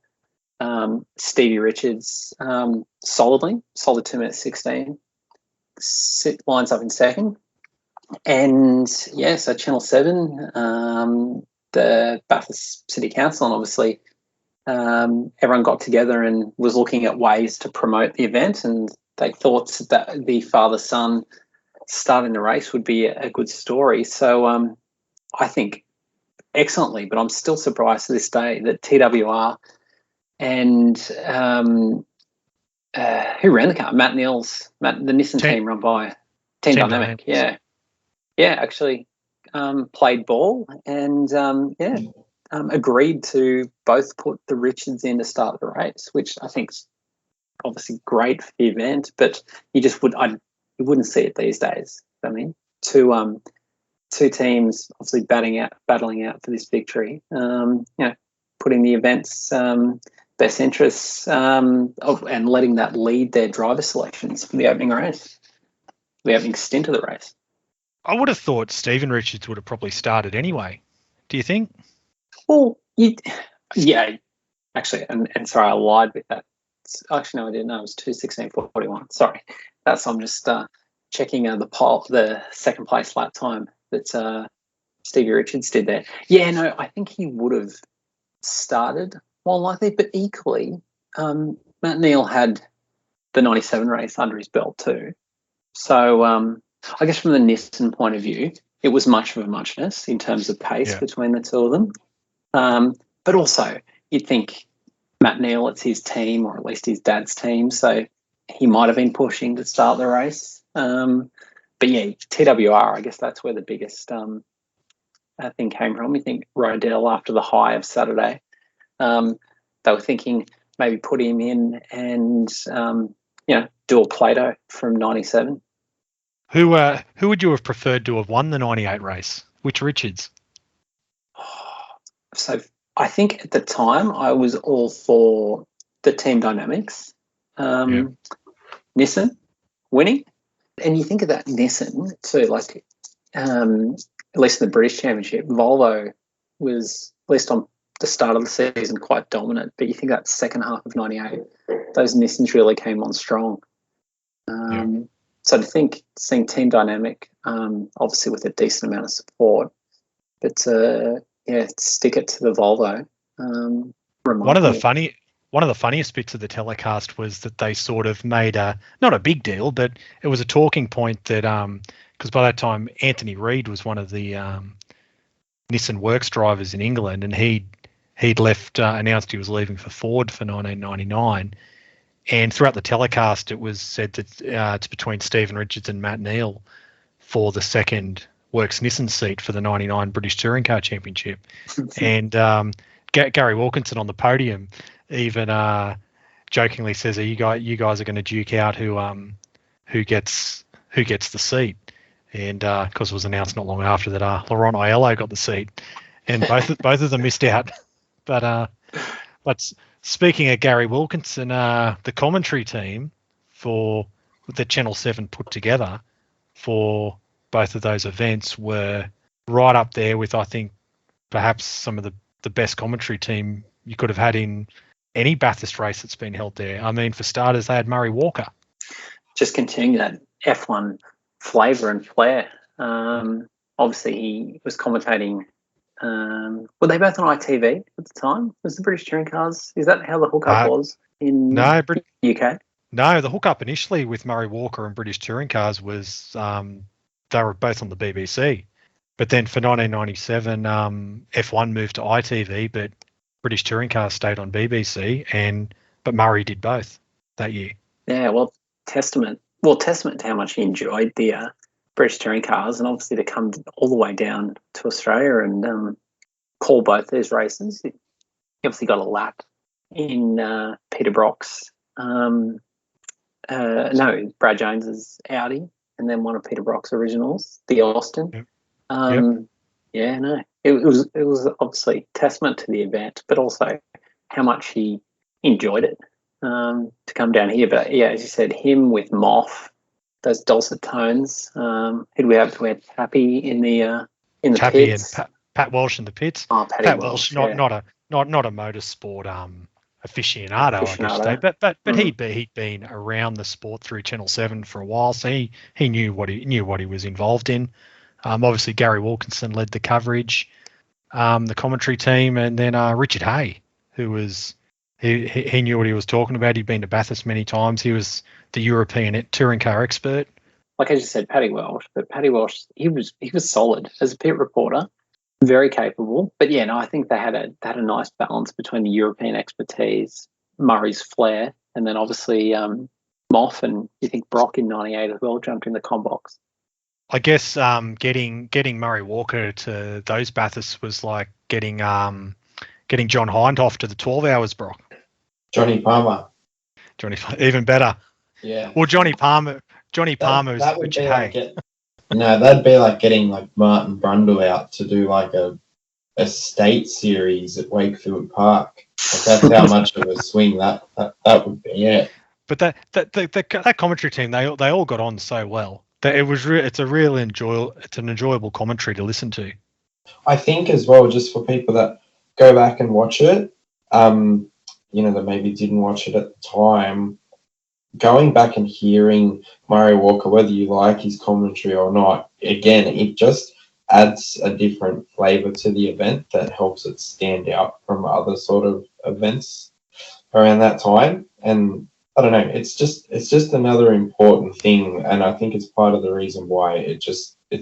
Stevie Richards solid 2 minutes 16, lines up in second. And so Channel 7, the Bathurst City Council, and obviously everyone got together and was looking at ways to promote the event, and they thought that the father-son starting the race would be a good story. So I think excellently, but I'm still surprised to this day that TWR and who ran the car? Matt Neal's, the Nissan team run by Team Dynamic. Yeah, actually played ball and agreed to both put the Richards in to start the race, which I think is obviously great for the event, but you wouldn't see it these days. I mean, two teams obviously battling out for this victory. Putting the event's best interests and letting that lead their driver selections for the opening race, the opening stint of the race. I would have thought Stephen Richards would have probably started anyway. Do you think? Well, actually, and sorry, I lied with that. Actually, no, I didn't know. It was 2:16.41. Sorry, I'm just checking the second place lap time that Stevie Richards did there. Yeah, no, I think he would have started more likely, but equally, Matt Neal had the 97 race under his belt too. So I guess from the Nissan point of view, it was much of a muchness in terms of pace between the two of them. But also, you'd think Matt Neal, it's his team, or at least his dad's team, so he might have been pushing to start the race. But yeah, TWR, I guess that's where the biggest thing came from. You think Rydell, after the high of Saturday, they were thinking maybe put him in and do a Plato from 97. Who would you have preferred to have won the 98 race? Which Richards? So I think at the time I was all for the Team Dynamics, Nissan winning. And you think of that Nissan too, like at least in the British Championship, Volvo was, at least on the start of the season, quite dominant. But you think that second half of 98, those Nissans really came on strong. So to think, seeing Team Dynamic, obviously with a decent amount of support, but stick it to the Volvo. One of the funniest bits of the telecast was that they sort of made not a big deal, but it was a talking point that because by that time Anthony Reid was one of the Nissan Works drivers in England, and he'd left, announced he was leaving for Ford for 1999. And throughout the telecast, it was said that it's between Stephen Richards and Matt Neal for the second Works Nissan seat for the 99 British Touring Car Championship. And Gary Wilkinson on the podium even jokingly says, "You guys are going to duke out who gets the seat." And because it was announced not long after that, Laurent Aiello got the seat, and both of them missed out. But speaking of Gary Wilkinson, the commentary team for the Channel 7 put together for both of those events were right up there with, I think, perhaps some of the best commentary team you could have had in any Bathurst race that's been held there. I mean, for starters, they had Murray Walker. Just continuing that F1 flavour and flair. Obviously, he was commentating. Were they both on ITV at the time? Was the British Touring Cars? Is that how the hookup was in UK? No, the hookup initially with Murray Walker and British Touring Cars was they were both on the BBC. But then for 1997, F1 moved to ITV, but British Touring Cars stayed on BBC, but Murray did both that year. Yeah, well, testament to how much he enjoyed the British Touring Cars, and obviously to come all the way down to Australia and call both those races. He obviously got a lap in Peter Brock's, Brad Jones's Audi, and then one of Peter Brock's originals, the Austin. Yep. Yeah, no, it was obviously testament to the event, but also how much he enjoyed it to come down here. But yeah, as you said, him with Moff, those dulcet tones. Who do we have? We had Pappy in the Pappy pits. and Pat Welsh in the pits. Oh, Pat Welsh, not a motorsport aficionado, I guess say, but he'd been around the sport through Channel 7 for a while, so he knew what he was involved in. Obviously, Gary Wilkinson led the coverage, the commentary team, and then Richard Hay, who was he knew what he was talking about. He'd been to Bathurst many times. He was the European touring car expert. Like I just said, Paddy Welsh, but Paddy Welsh, he was solid as a pit reporter, very capable. But yeah, no, I think they had a nice balance between the European expertise, Murray's flair, and then obviously Moff, and you think Brock in '98 as well jumped in the combox. I guess getting Murray Walker to those Bathursts was like getting John Hindhoff to the 12 Hours, Brock. Johnny Palmer, even better. Yeah. Well, Johnny Palmer is Richard Hay. That'd be like getting like Martin Brundle out to do like a state series at Wakefield Park. Like that's how much of a swing that would be. Yeah. But that commentary team, they all got on so well. It's an enjoyable commentary to listen to. I think as well, just for people that go back and watch it, that maybe didn't watch it at the time, going back and hearing Murray Walker, whether you like his commentary or not, again, it just adds a different flavour to the event that helps it stand out from other sort of events around that time. And I don't know, it's just another important thing, and I think it's part of the reason why it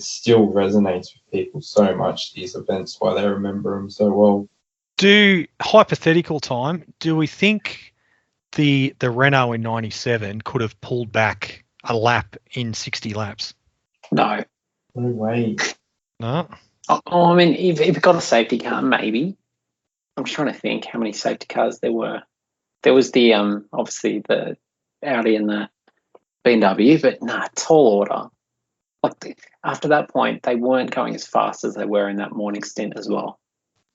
still resonates with people so much, these events, why they remember them so well. Hypothetical time, do we think the Renault in 97 could have pulled back a lap in 60 laps? No. No way. No? I mean, if it got a safety car, maybe. I'm just trying to think how many safety cars there were. There was the obviously the Audi and the BMW, but tall order. Like after that point, they weren't going as fast as they were in that morning stint as well.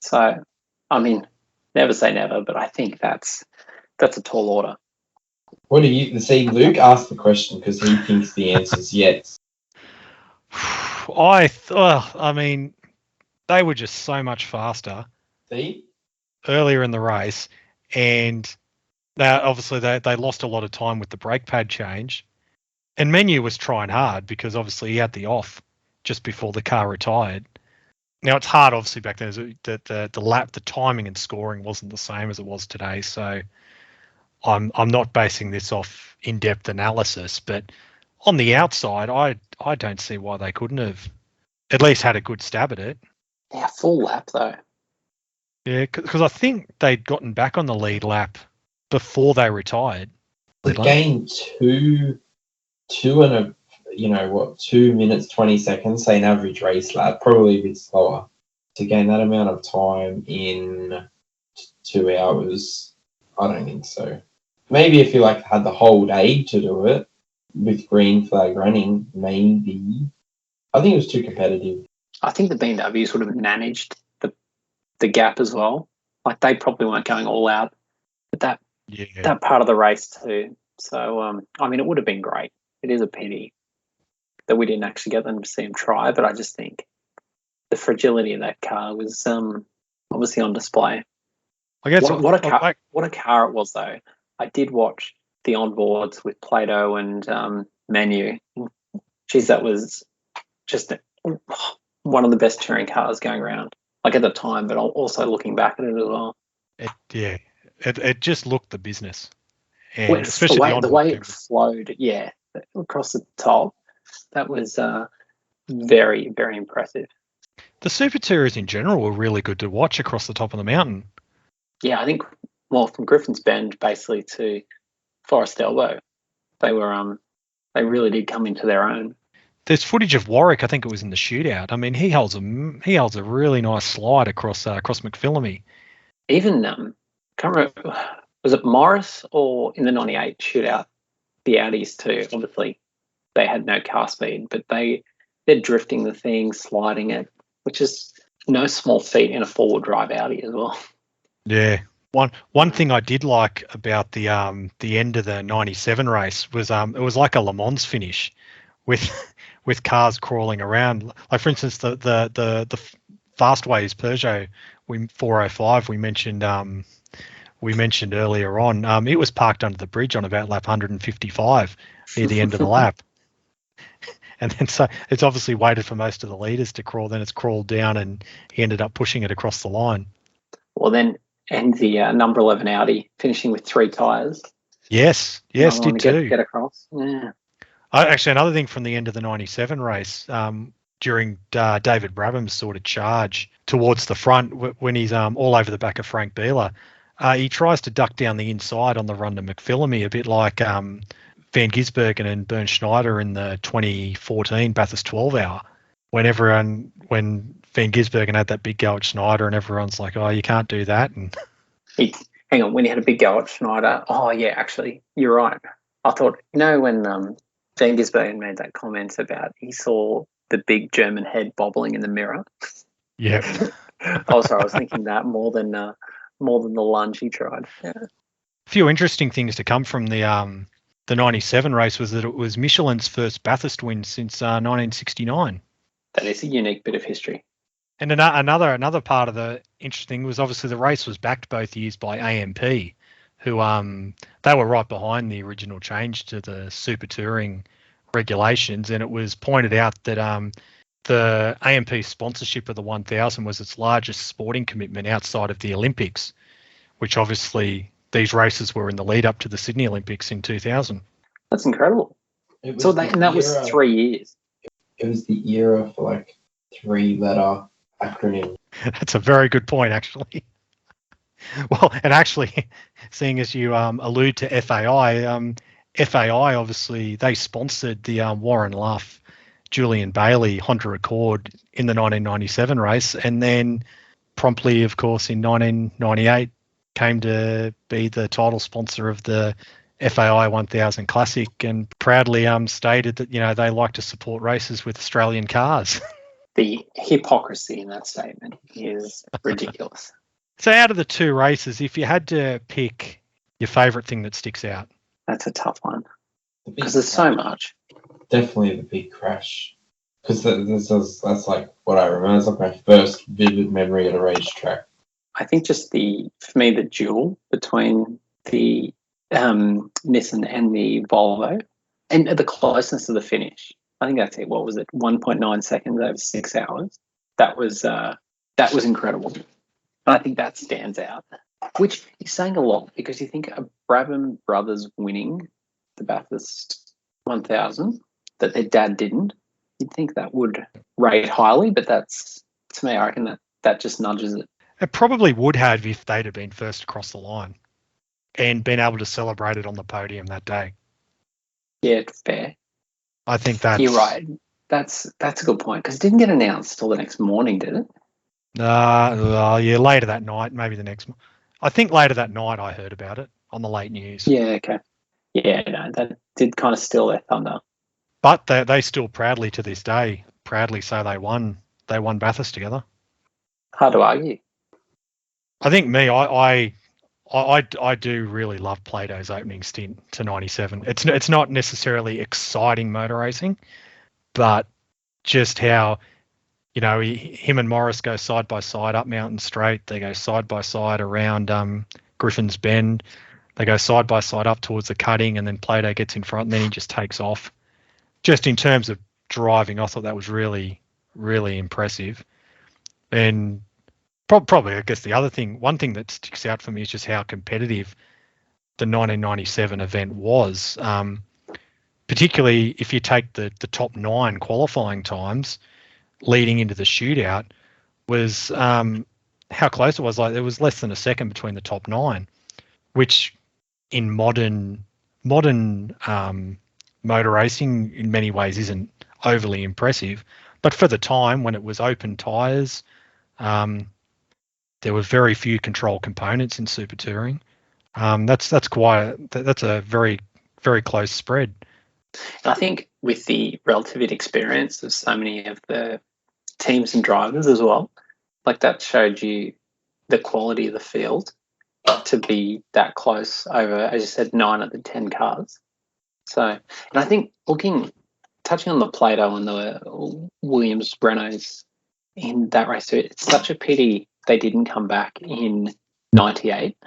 So, I mean, never say never, but I think that's a tall order. What do you see? Luke asked the question because he thinks the answer is yes. I mean, they were just so much faster. See? Earlier in the race, and obviously they lost a lot of time with the brake pad change, and Menu was trying hard because obviously he had the off just before the car retired. Now it's hard, obviously back then, the timing and scoring wasn't the same as it was today. So I'm not basing this off in-depth analysis, but on the outside, I don't see why they couldn't have at least had a good stab at it. Yeah, full lap though. Yeah, because I think they'd gotten back on the lead lap before they retired. They gained 2 minutes 20 seconds, say an average race lap, probably a bit slower. To gain that amount of time in 2 hours, I don't think so. maybe if you like had the whole day to do it with green flag running, maybe. I think it was too competitive. I think the BMW sort of managed the gap as well. Like they probably weren't going all out at that part of the race too. So I mean, it would have been great. It is a pity that we didn't actually get them to see him try, but I just think the fragility of that car was obviously on display. I guess What a car it was, though. I did watch the onboards with Plato and Menu. Geez, that was just one of the best touring cars going around. Like at the time, but also looking back at it as well. It just looked the business, and especially the way it flowed, across the top. That was very, very impressive. The Super Tours in general were really good to watch across the top of the mountain. Yeah, I think from Griffin's Bend basically to Forest Elbow, they were they really did come into their own. There's footage of Warwick. I think it was in the shootout. I mean, he holds a really nice slide across McPhillamy. Even can't remember, was it Morris or in the '98 shootout? The Audis too. Obviously, they had no car speed, but they're drifting the thing, sliding it, which is no small feat in a four-wheel drive Audi as well. Yeah. One thing I did like about the end of the '97 race was it was like a Le Mans finish with cars crawling around. Like for instance, the Fastways Peugeot 405 we mentioned earlier on. It was parked under the bridge on about lap 155 near the end of the lap. And then so it's obviously waited for most of the leaders to crawl. Then it's crawled down and he ended up pushing it across the line. Well, then, and the number 11 Audi finishing with 3 tyres. Yes, did too. Get across. Yeah. Actually, another thing from the end of the '97 race, during David Brabham's sort of charge towards the front when he's all over the back of Frank Beeler, he tries to duck down the inside on the run to McPhillamy, a bit like Van Gisbergen and Bernd Schneider in the 2014 Bathurst 12 hour, when Van Gisbergen had that big go at Schneider and everyone's like, oh, you can't do that. And hang on, when he had a big go at Schneider, oh yeah, actually, you're right. I thought, when Van Gisbergen made that comment about he saw the big German head bobbling in the mirror. Yeah. Oh, sorry, I was thinking that more than the lunge he tried. Yeah. A few interesting things to come from the '97 race was that it was Michelin's first Bathurst win since 1969. That is a unique bit of history. And another part of the interesting was obviously the race was backed both years by AMP, who they were right behind the original change to the Super Touring regulations, and it was pointed out that the AMP sponsorship of the 1000 was its largest sporting commitment outside of the Olympics, which obviously these races were in the lead up to the Sydney Olympics in 2000. That's incredible. That was 3 years. It was the era for like 3-letter acronym. That's a very good point, actually. Well, and actually, seeing as you allude to FAI, FAI obviously they sponsored the Warren Luff, Julian Bailey Honda Accord in the 1997 race, and then promptly, of course, in 1998 came to be the title sponsor of the FAI 1000 Classic, and proudly stated that they like to support races with Australian cars. The hypocrisy in that statement is ridiculous. So out of the two races, if you had to pick your favourite thing that sticks out? That's a tough one because there's so much. Definitely the big crash, because that's like what I remember. It's like my first vivid memory at a racetrack. I think just for me, the duel between the Nissan and the Volvo and the closeness of the finish. I think that's it. What was it? 1.9 seconds over 6 hours. That was incredible. And I think that stands out, which is saying a lot because you think of Brabham brothers winning the Bathurst 1000 that their dad didn't. You'd think that would rate highly, but that's, to me, I reckon that just nudges it. It probably would have if they'd have been first across the line and been able to celebrate it on the podium that day. Yeah, fair. I think that's... You're right. That's a good point because it didn't get announced till the next morning, did it? Yeah, later that night, maybe the next. I think later that night I heard about it. on the late news. Yeah, okay. Yeah, no, that did kind of steal their thunder. But they still proudly to this day, proudly say they won Bathurst together. Hard to argue. I think I do really love Plato's opening stint to 97. It's not necessarily exciting motor racing, but just how, him and Morris go side by side up Mountain Straight. They go side by side around Griffin's Bend. They go side by side up towards the cutting, and then Plato gets in front, and then he just takes off. Just in terms of driving, I thought that was really, really impressive. And probably, I guess one thing that sticks out for me is just how competitive the 1997 event was. Particularly if you take the top 9 qualifying times leading into the shootout, was how close it was. Like, there was less than a second between the top 9, which in modern motor racing in many ways isn't overly impressive. But for the time, when it was open tyres, there were very few control components in super touring. That's a very, very close spread. And I think with the relative inexperience of so many of the teams and drivers as well, like, that showed you the quality of the field to be that close over, as you said, 9 of the 10 cars. So, and I think touching on the Plato and the Williams Renaults in that race too, it's such a pity they didn't come back in 98.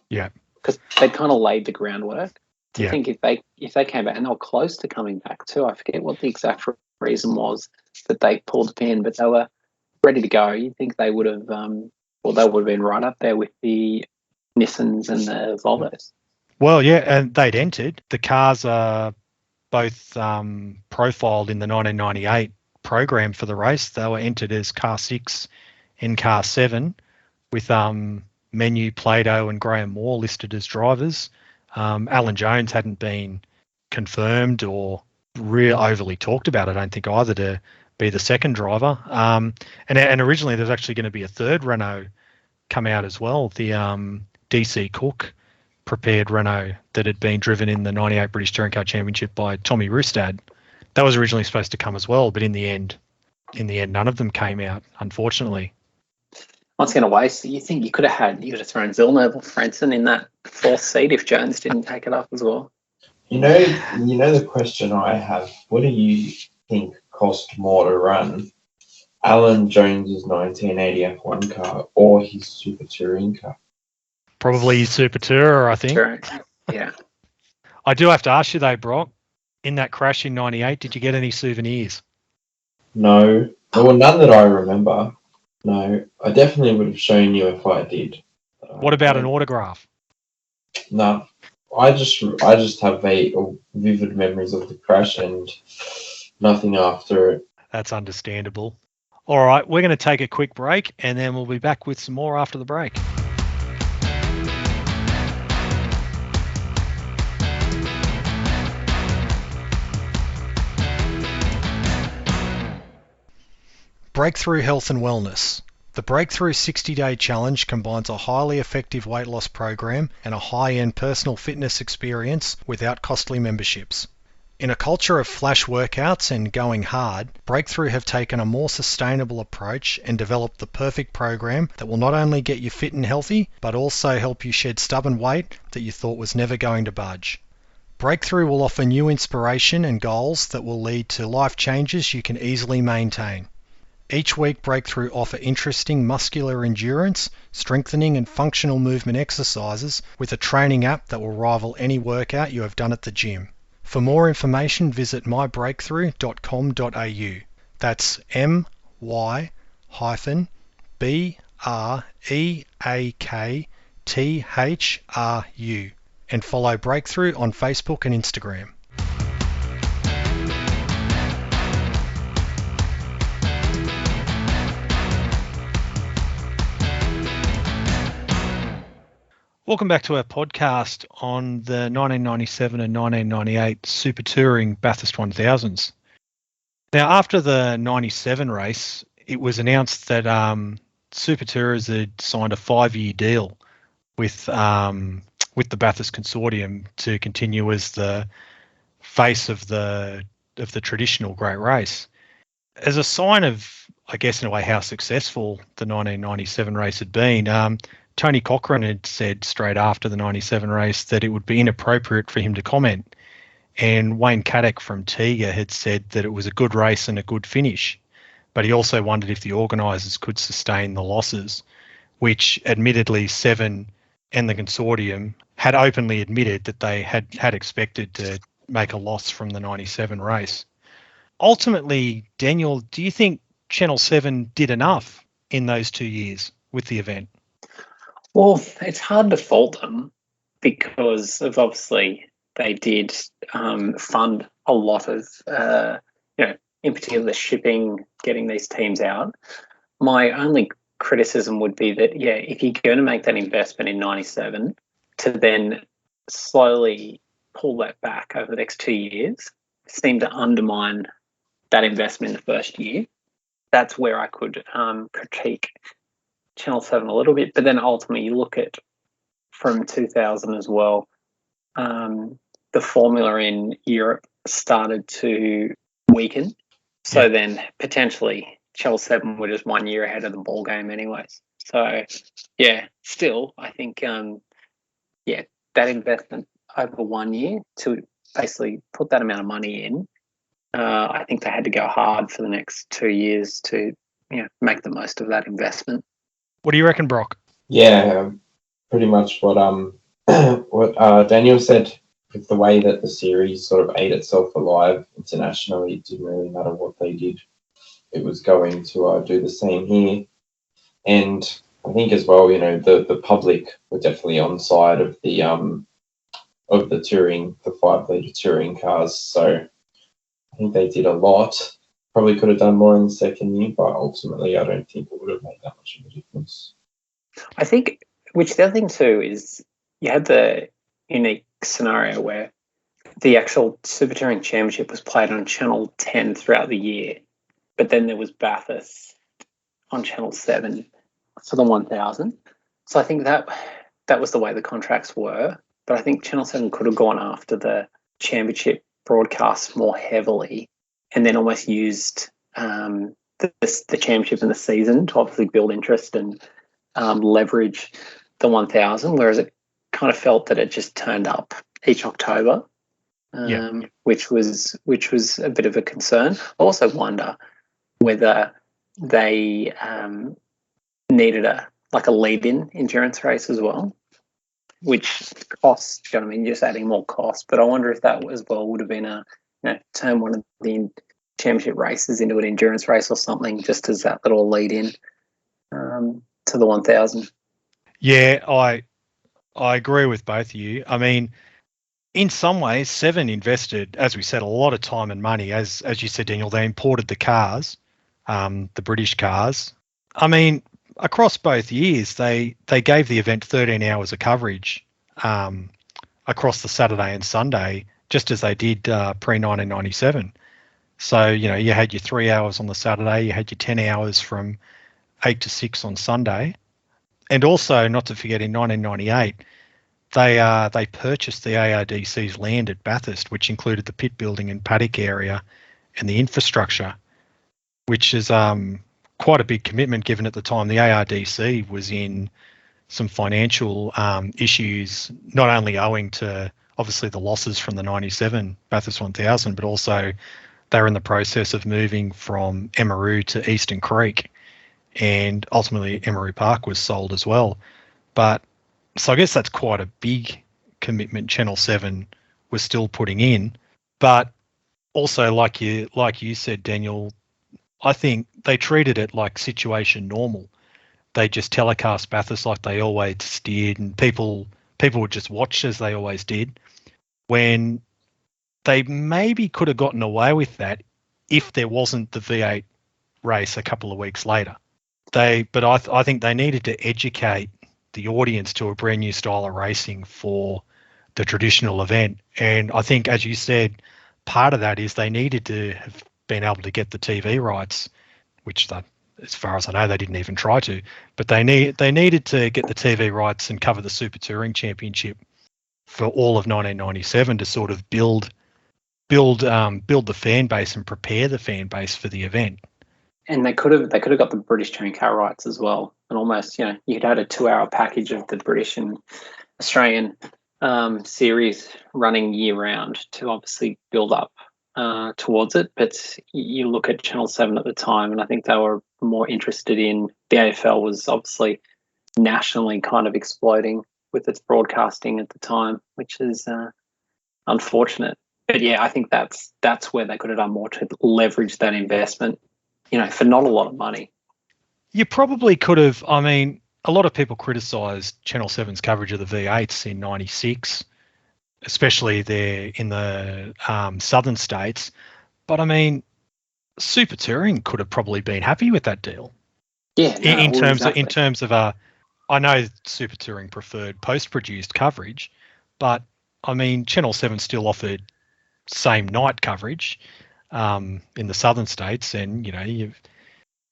Yeah. Because they kind of laid the groundwork. I Yeah. think if they came back, and they were close to coming back too, I forget what the exact reason was that they pulled the pin, but they were ready to go. You think they would have, they would have been right up there with the Nissans and the Volvos. Well, yeah, and they'd entered. The cars are both profiled in the 1998 program for the race. They were entered as Car 6 and Car 7, with Menu, Plato and Graham Moore listed as drivers. Alan Jones hadn't been confirmed or real overly talked about, I don't think, either, to be the second driver. And originally there was actually going to be a third Renault come out as well, the DC Cook prepared Renault that had been driven in the 98 British Touring Car Championship by Tommy Rustad. That was originally supposed to come as well, but in the end, none of them came out, unfortunately. What's going to waste? You think you could have thrown Villeneuve or Frentzen in that fourth seat if Jones didn't take it up as well? You know the question I have. What do you think cost more to run? Alan Jones's 1980 F1 car or his Super Touring car? Probably his Super Tourer, I think. Sure. Yeah. I do have to ask you though, Brock, in that crash in 98, did you get any souvenirs? No. Well, none that I remember. No. I definitely would have shown you if I did. What about an autograph? No. I just have vivid memories of the crash and nothing after it. That's understandable. All right, we're going to take a quick break and then we'll be back with some more after the break. Breakthrough Health and Wellness. The Breakthrough 60-Day Challenge combines a highly effective weight loss program and a high-end personal fitness experience without costly memberships. In a culture of flash workouts and going hard, Breakthrough have taken a more sustainable approach and developed the perfect program that will not only get you fit and healthy, but also help you shed stubborn weight that you thought was never going to budge. Breakthrough will offer new inspiration and goals that will lead to life changes you can easily maintain. Each week, Breakthrough offer interesting muscular endurance, strengthening and functional movement exercises with a training app that will rival any workout you have done at the gym. For more information, visit mybreakthrough.com.au. That's MYBreakthrough, and follow Breakthrough on Facebook and Instagram. Welcome back to our podcast on the 1997 and 1998 Super Touring Bathurst 1000s. Now, after the 97 race, it was announced that Super Tourers had signed a 5-year deal with with the Bathurst Consortium to continue as the face of the traditional great race. As a sign of, I guess, in a way, how successful the 1997 race had been, Tony Cochrane had said straight after the 97 race that it would be inappropriate for him to comment. And Wayne Caddick from Tiga had said that it was a good race and a good finish. But he also wondered if the organisers could sustain the losses, which admittedly Seven and the consortium had openly admitted that they had expected to make a loss from the 97 race. Ultimately, Daniel, do you think Channel 7 did enough in those 2 years with the event? Well, it's hard to fault them because of obviously they did fund a lot of, in particular the shipping, getting these teams out. My only criticism would be that, if you're going to make that investment in 97 to then slowly pull that back over the next 2 years, seem to undermine that investment in the first year. That's where I could critique Channel 7 a little bit. But then ultimately you look at from 2000 as well, the formula in Europe started to weaken. So then potentially Channel 7 were just 1 year ahead of the ball game anyways. So, still, I think, that investment over 1 year to basically put that amount of money in, I think they had to go hard for the next 2 years to, make the most of that investment. What do you reckon, Brock? Yeah, pretty much what what Daniel said. With the way that the series sort of ate itself alive internationally, it didn't really matter what they did. It was going to do the same here. And I think as well, the public were definitely on side of the touring, the 5-litre touring cars. So I think they did a lot. Probably could have done more in the second year, but ultimately I don't think it would have made that much of a difference. I think, which the other thing too is you had the unique scenario where the actual Super Touring Championship was played on Channel 10 throughout the year, but then there was Bathurst on Channel 7 for the 1000. So I think that was the way the contracts were, but I think Channel 7 could have gone after the championship broadcasts more heavily and then almost used the championship in the season to obviously build interest and leverage the 1000, whereas it kind of felt that it just turned up each October, which was a bit of a concern. I also wonder whether they needed a lead-in endurance race as well, which costs, just adding more cost. But I wonder if that as well would have been turn one of the championship races into an endurance race or something, just as that little lead-in to the 1000. Yeah, I agree with both of you. I mean, in some ways, Seven invested, as we said, a lot of time and money. As you said, Daniel, they imported the cars, the British cars. I mean, across both years, they gave the event 13 hours of coverage across the Saturday and Sunday, just as they did pre-1997. So, you had your 3 hours on the Saturday, you had your 10 hours from 8 to 6 on Sunday. And also, not to forget, in 1998, they purchased the ARDC's land at Bathurst, which included the pit building and paddock area and the infrastructure, which is quite a big commitment given at the time the ARDC was in some financial issues, not only owing to obviously the losses from the 97 Bathurst 1000, but also they were in the process of moving from Emeroo to Eastern Creek. And ultimately Emeroo Park was sold as well. But so I guess that's quite a big commitment Channel 7 was still putting in. But also, like you said, Daniel, I think they treated it like situation normal. They just telecast Bathurst like they always did, and people would just watch as they always did, when they maybe could have gotten away with that if there wasn't the V8 race a couple of weeks later. But I think they needed to educate the audience to a brand new style of racing for the traditional event. And I think, as you said, part of that is they needed to have been able to get the TV rights, which as far as I know, they didn't even try to. But they needed to get the TV rights and cover the Super Touring Championship for all of 1997 to sort of build the fan base and prepare the fan base for the event. And they could have got the British touring car rights as well, and almost, you know, you'd had a 2-hour package of the British and Australian series running year round to obviously build up towards it. But you look at Channel 7 at the time, and I think they were more interested in, the AFL was obviously nationally kind of exploding with its broadcasting at the time, which is unfortunate. But yeah, I think that's where they could have done more to leverage that investment, you know, for not a lot of money. You probably could have. I mean, a lot of people criticised Channel 7's coverage of the V8s in '96, especially there in the southern states. But I mean, Super Touring could have probably been happy with that deal. Yeah, in terms of I know Super Touring preferred post-produced coverage, but I mean, Channel 7 still offered same night coverage in the southern states, and you know,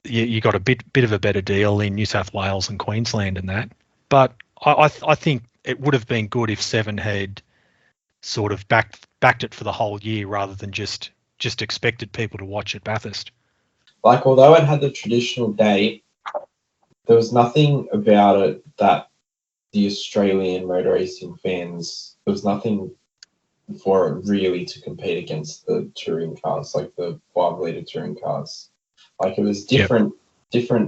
you got a bit of a better deal in New South Wales and Queensland and that. But I think it would have been good if 7 had sort of backed it for the whole year rather than just expected people to watch at Bathurst. Like, although it had the traditional date, there was nothing about it that the Australian motor racing fans, there was nothing for it really to compete against the touring cars, like the 5-litre touring cars. Like, it was different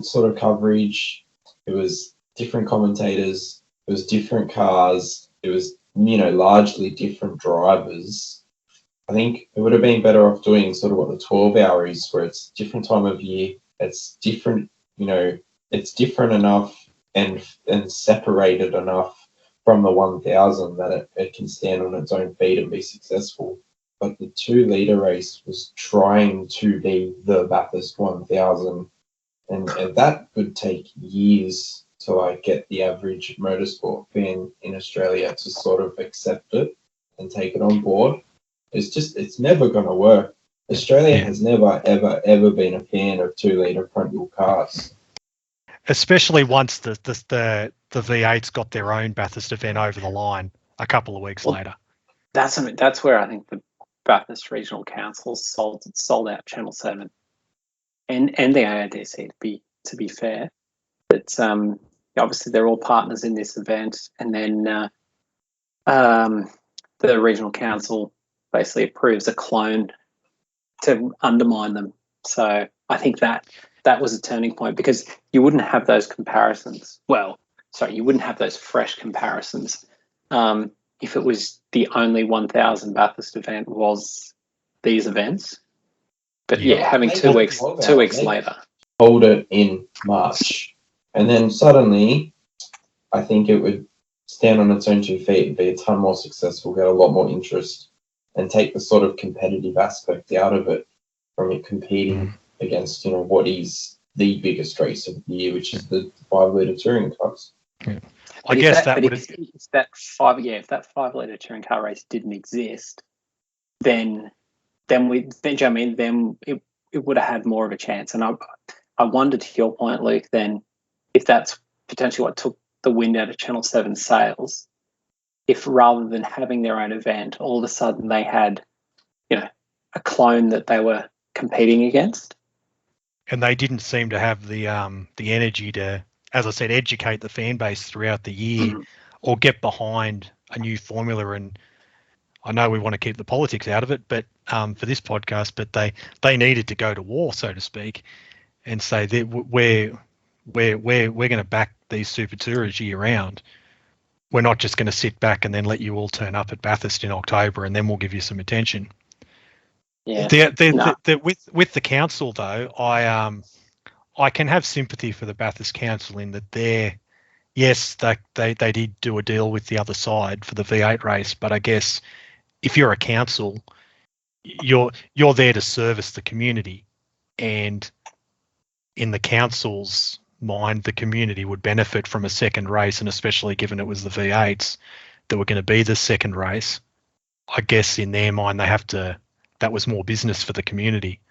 sort of coverage. It was different commentators. It was different cars. It was, you know, largely different drivers. I think it would have been better off doing sort of what the 12-hour is, where it's a different time of year. It's different, you know, it's different enough and separated enough from the 1000 that it can stand on its own feet and be successful. But the 2-litre race was trying to be the Bathurst 1000, and that would take years to like get the average motorsport fan in Australia to sort of accept it and take it on board. It's never going to work. Australia has never, ever been a fan of 2-litre front-wheel cars. Especially once the V8s got their own Bathurst event over the line a couple of weeks later. That's where I think the Bathurst Regional Council sold out Channel 7 and the ARDC, to be fair. But obviously they're all partners in this event, and then the Regional Council basically approves a clone to undermine them. So I think that was a turning point, because you wouldn't have those comparisons. Well, sorry, you wouldn't have those fresh comparisons if it was the only 1000 Bathurst event was these events. But having 2 weeks later. Hold it in March. And then suddenly, I think it would stand on its own 2 feet and be a ton more successful, get a lot more interest, and take the sort of competitive aspect out of it from it competing against, you know, what is the biggest race of the year, which is the 5-litre touring cars. Yeah. I guess that would. If that 5-litre touring car race didn't exist, then it would have had more of a chance. And I wonder, to your point, Luke, then if that's potentially what took the wind out of Channel 7 sails, if rather than having their own event, all of a sudden they had, you know, a clone that they were competing against. And they didn't seem to have the energy to, as I said, educate the fan base throughout the year or get behind a new formula. And I know we want to keep the politics out of it, but for this podcast, but they needed to go to war, so to speak, and say that we're going to back these super tourers year round. We're not just going to sit back and then let you all turn up at Bathurst in October and then we'll give you some attention. Yeah. With the council though, I can have sympathy for the Bathurst Council in that they did do a deal with the other side for the V8 race, but I guess if you're a council, you're there to service the community, and in the council's mind, the community would benefit from a second race, and especially given it was the V8s that were going to be the second race, I guess in their mind that was more business for the community.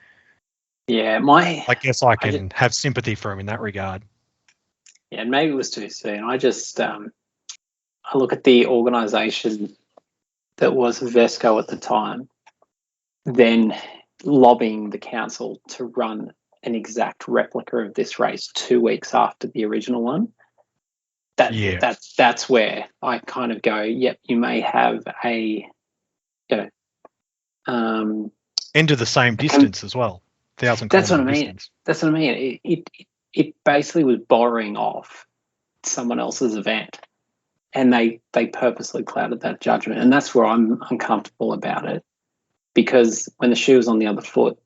Yeah, I guess I can have sympathy for him in that regard. Yeah, and maybe it was too soon. I look at the organisation that was Vesco at the time, then lobbying the council to run an exact replica of this race 2 weeks after the original one. That's where I kind of go, yep, you may have a, into the same distance as well, 1,000 That's what I kilometre mean. distance. That's what I mean. It basically was borrowing off someone else's event, and they purposely clouded that judgment, and that's where I'm uncomfortable about it, because when the shoe was on the other foot,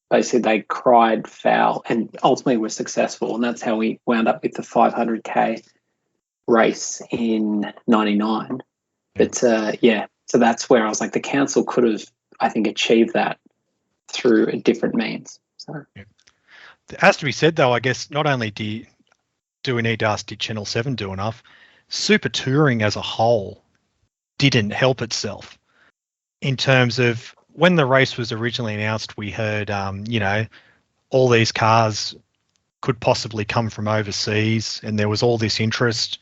basically they cried foul and ultimately were successful, and that's how we wound up with the 500k race in '99. But so that's where I was like, the council could have, I think, achieved that through a different means. So. It has to be said, though, I guess not only do we need to ask, did Channel 7 do enough? Super Touring as a whole didn't help itself in terms of when the race was originally announced. We heard, all these cars could possibly come from overseas, and there was all this interest.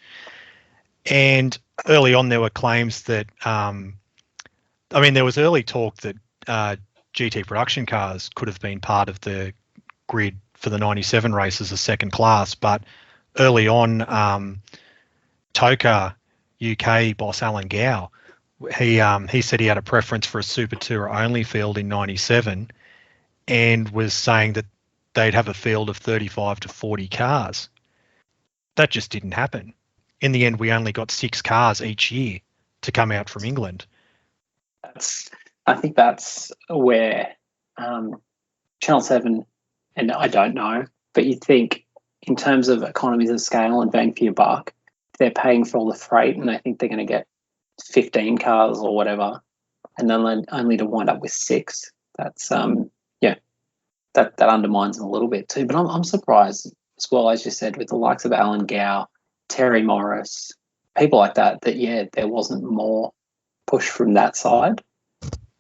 And early on, there were claims that, there was early talk that GT production cars could have been part of the grid for the 97 race as a second class, but early on, Toka UK boss Alan Gow, he said he had a preference for a Super Tourer only field in 97, and was saying that they'd have a field of 35 to 40 cars. That just didn't happen. In the end, we only got 6 cars each year to come out from England. I think that's where Channel 7, and I don't know, but you'd think in terms of economies of scale and bang for your buck, they're paying for all the freight, and I think they're going to get 15 cars or whatever, and then only to wind up with 6. That's that undermines them a little bit too. But I'm surprised as well, as you said, with the likes of Alan Gow, Terry Morris, people like that there wasn't more push from that side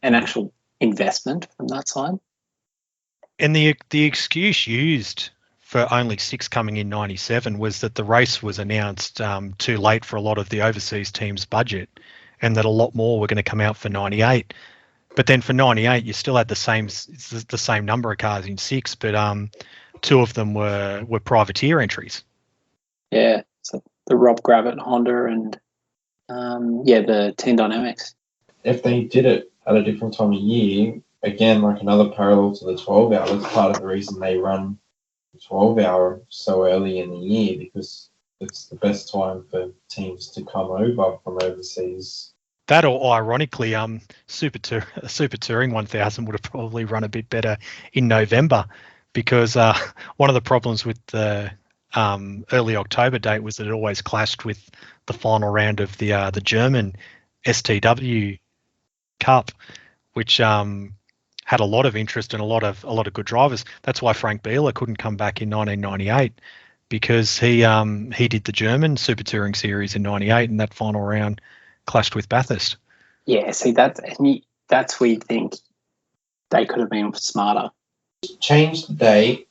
and actual investment from that side. And the excuse used for only 6 coming in 97 was that the race was announced too late for a lot of the overseas teams' budget, and that a lot more were going to come out for 98. But then for 98, you still had the same number of cars in 6, but 2 of them were privateer entries. Yeah, so the Rob Gravitt Honda and the Team Dynamics. If they did it at a different time of year, again, like another parallel to the 12-hour, that's part of the reason they run the 12-hour so early in the year, because it's the best time for teams to come over from overseas. That, or ironically, Super Touring 1000 would have probably run a bit better in November, because one of the problems with the early October date was that it always clashed with the final round of the German STW Cup, which had a lot of interest and a lot of good drivers. That's why Frank Bieler couldn't come back in 1998, because he did the German Super Touring Series in 98, and that final round clashed with Bathurst. Yeah, see, that's where you think they could have been smarter. Change the date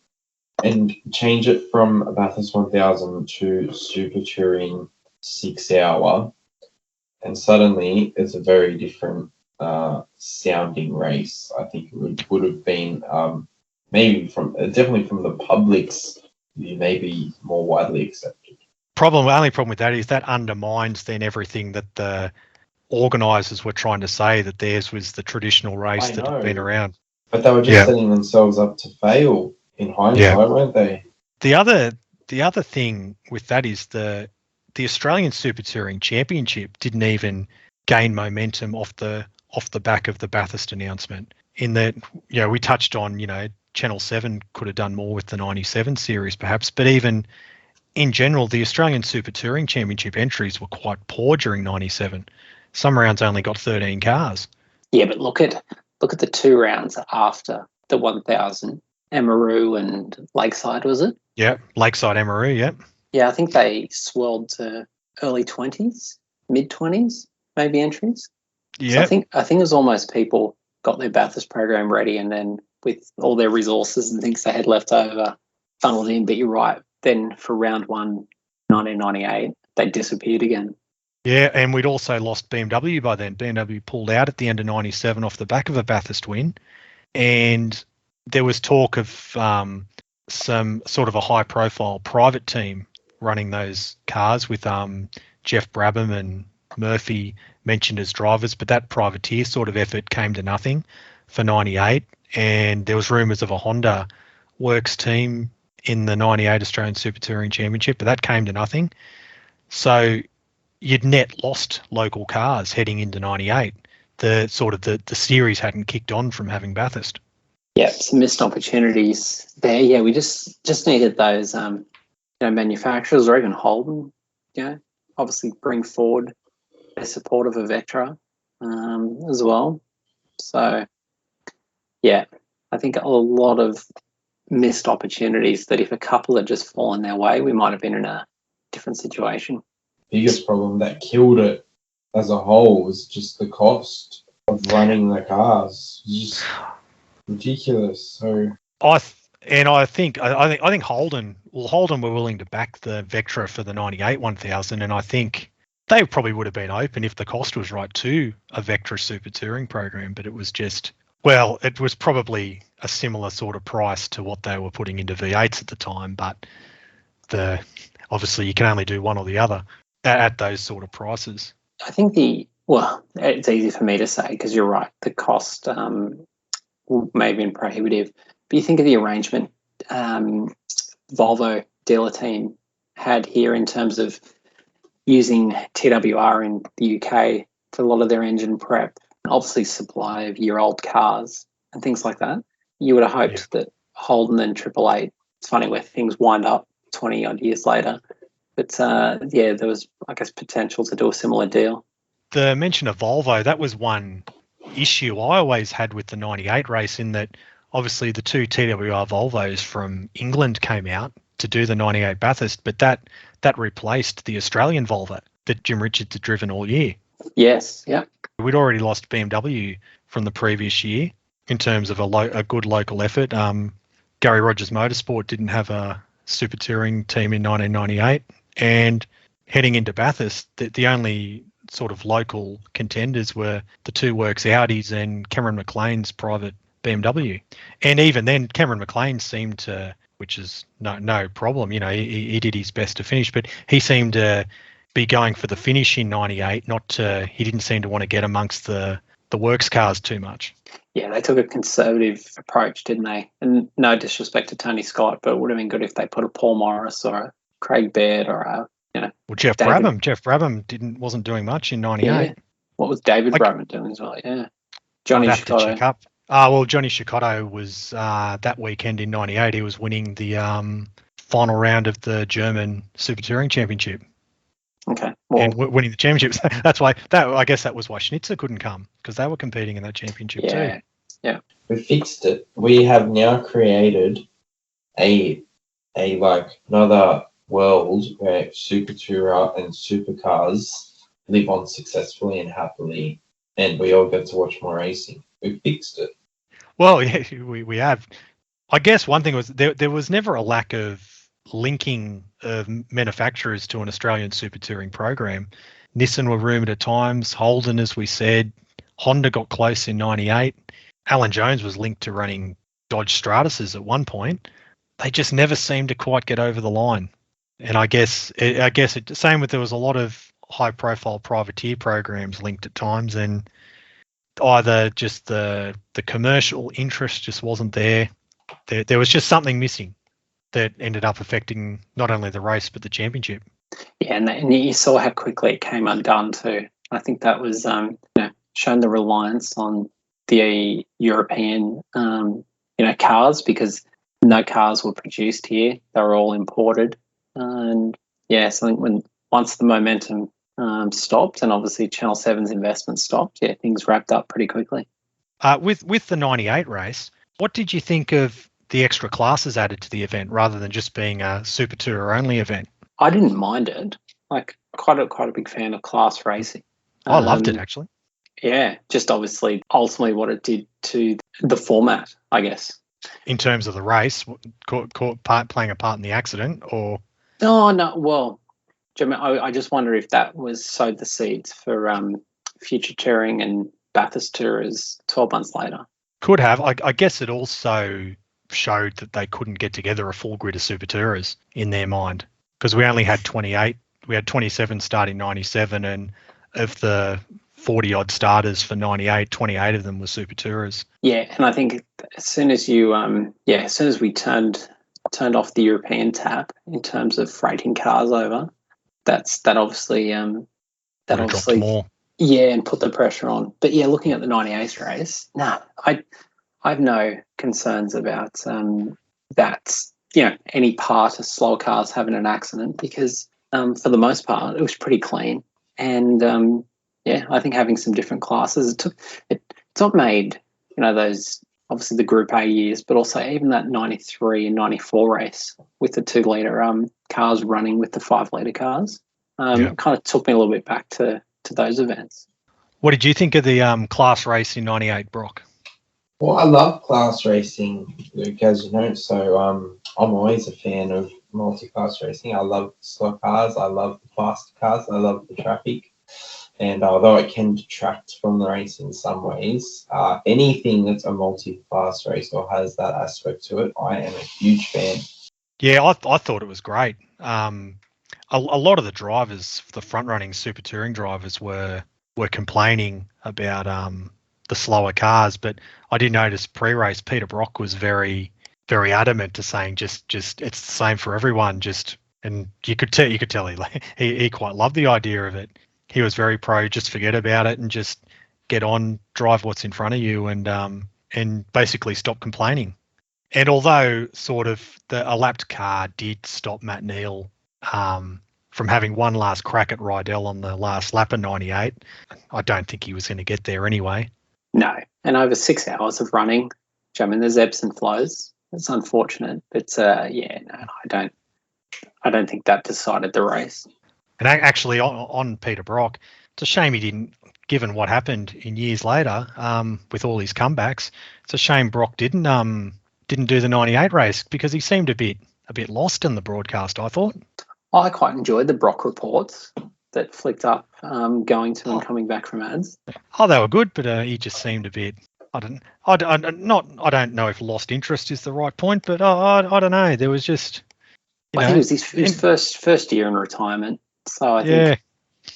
and change it from Bathurst 1000 to Super Touring 6-hour, and suddenly it's a very different sounding race. I think it would have been definitely from the public's view, maybe more widely accepted. Only problem with that is that undermines then everything that the organisers were trying to say, that theirs was the traditional race that had been around. But they were just setting themselves up to fail in hindsight, weren't they? The other thing with that is the Australian Super Touring Championship didn't even gain momentum off the back of the Bathurst announcement. In that, we touched on, Channel 7 could have done more with the 97 series perhaps, but even in general, the Australian Super Touring Championship entries were quite poor during 97. Some rounds only got 13 cars. Yeah, but look at the 2 rounds after the 1000, Emeroo and Lakeside, was it? Yeah, Lakeside, Emeroo, yeah. Yeah, I think they swelled to early 20s, mid 20s, maybe entries. Yeah. So I think it was almost people got their Bathurst program ready, and then with all their resources and things they had left over, funneled in. But you're right. Then for round 1, 1998, they disappeared again. Yeah, and we'd also lost BMW by then. BMW pulled out at the end of 97 off the back of a Bathurst win. And there was talk of some sort of a high-profile private team running those cars with Jeff Brabham and Murphy mentioned as drivers, but that privateer sort of effort came to nothing for 98. And there was rumours of a Honda Works team in the 98 Australian Super Touring Championship, but that came to nothing. So you'd net lost local cars heading into 98. The series hadn't kicked on from having Bathurst. Yeah, some missed opportunities there. Yeah, we just needed those manufacturers or even Holden, obviously bring forward their support of a Vectra as well. So yeah, I think a lot of missed opportunities that if a couple had just fallen their way, we might have been in a different situation. Biggest problem that killed it as a whole was just the cost of running the cars. It's just ridiculous. So I think Holden were willing to back the Vectra for the 98 1000, and I think they probably would have been open if the cost was right to a Vectra Super Touring program, but it was just, well, it was probably a similar sort of price to what they were putting into V8s at the time, but obviously you can only do one or the other at those sort of prices. I think it's easy for me to say because you're right, the cost may have been prohibitive, but you think of the arrangement Volvo dealer team had here in terms of using TWR in the UK for a lot of their engine prep, obviously supply of year-old cars and things like that. You would have hoped that Holden and 888, it's funny where things wind up 20-odd years later, but there was, I guess, potential to do a similar deal. The mention of Volvo, that was one issue I always had with the 98 race, in that obviously the two TWR Volvos from England came out to do the 98 Bathurst, but that replaced the Australian Volvo that Jim Richards had driven all year. Yes, yeah. We'd already lost BMW from the previous year in terms of a good local effort. Gary Rogers Motorsport didn't have a Super Touring team in 1998, and heading into Bathurst, the only sort of local contenders were the two Works Audis and Cameron McLean's private BMW. And even then, Cameron McLean seemed to, which is no problem, he did his best to finish, but he seemed to be going for the finish in 98, he didn't seem to want to get amongst the Works cars too much. Yeah, they took a conservative approach, didn't they? And no disrespect to Tony Scott, but it would have been good if they put a Paul Morris or a Craig Baird or a, well, Jeff Brabham wasn't doing much in 98. Yeah. What was David Brabham doing as well? Yeah. Johnny Cicotto. Johnny Cicotto was that weekend in 98. He was winning the final round of the German Super Touring Championship. Okay. Well, and winning the championships. That's why I guess that was why Schnitzer couldn't come, because they were competing in that championship too. Yeah. We fixed it. We have now created a another world where Super Tourer and Supercars live on successfully and happily, and we all get to watch more racing. We fixed it. Well, yeah, we have. I guess one thing was there was never a lack of linking of manufacturers to an Australian Super Touring program. Nissan were rumoured at times, Holden, as we said, Honda got close in 98. Alan Jones was linked to running Dodge Stratuses at one point. They just never seemed to quite get over the line. And I guess same with, there was a lot of high-profile privateer programs linked at times, and either just the commercial interest just wasn't there. There was just something missing that ended up affecting not only the race but the championship. Yeah, and you saw how quickly it came undone too. I think that was shown the reliance on the European cars, because no cars were produced here; they were all imported. And yeah, so I think once the momentum stopped, and obviously Channel 7's investment stopped, things wrapped up pretty quickly. With the 98 race, what did you think of the extra classes added to the event rather than just being a Super Tourer only event? I didn't mind it. Like, quite a big fan of class racing. I loved it, actually. Yeah, just obviously ultimately what it did to the format, I guess. In terms of the race, playing a part in the accident, or? Oh, no, well, Jim, I just wonder if that was sowed the seeds for future touring and Bathurst tours 12 months later. Could have. I guess it also showed that they couldn't get together a full grid of Super Tourers in their mind, because we only had 28. We had 27 starting 97, and of the 40 odd starters for 98, 28 of them were Super Tourers. Yeah, and I think as soon as we turned off the European tap in terms of freighting cars over, that obviously Dropped more. Yeah, and put the pressure on. But yeah, looking at the 98 race, I have no concerns about that. Any part of slower cars having an accident, because for the most part it was pretty clean. And I think having some different classes, it's not made those obviously the Group A years, but also even that 93 and 94 race with the 2 litre cars running with the 5 litre cars. It kind of took me a little bit back to those events. What did you think of the class race in 98, Brock? Well, I love class racing, Luke, as you know. So I'm always a fan of multi-class racing. I love the slow cars. I love the fast cars. I love the traffic. And although it can detract from the race in some ways, anything that's a multi-class race or has that aspect to it, I am a huge fan. Yeah, I thought it was great. A lot of the drivers, the front-running super touring drivers, were complaining about the slower cars, but I did notice pre-race Peter Brock was very, very adamant to saying just it's the same for everyone. And you could tell he quite loved the idea of it. He was very pro, just forget about it and just get on, drive what's in front of you, and basically stop complaining. And although sort of a lapped car did stop Matt Neal from having one last crack at Rydell on the last lap of 98, I don't think he was going to get there anyway. No, and over 6 hours of running, there's ebbs and flows. It's unfortunate, but I don't think that decided the race. And actually, on Peter Brock, it's a shame he didn't. Given what happened in years later, with all his comebacks, it's a shame Brock didn't do the 98 race, because he seemed a bit lost in the broadcast, I thought. I quite enjoyed the Brock reports that flicked up going to and coming back from ads. Oh, they were good, but he just seemed a bit. I don't know if lost interest is the right point, but I don't know. There was just. I think it was his first year in retirement, so I think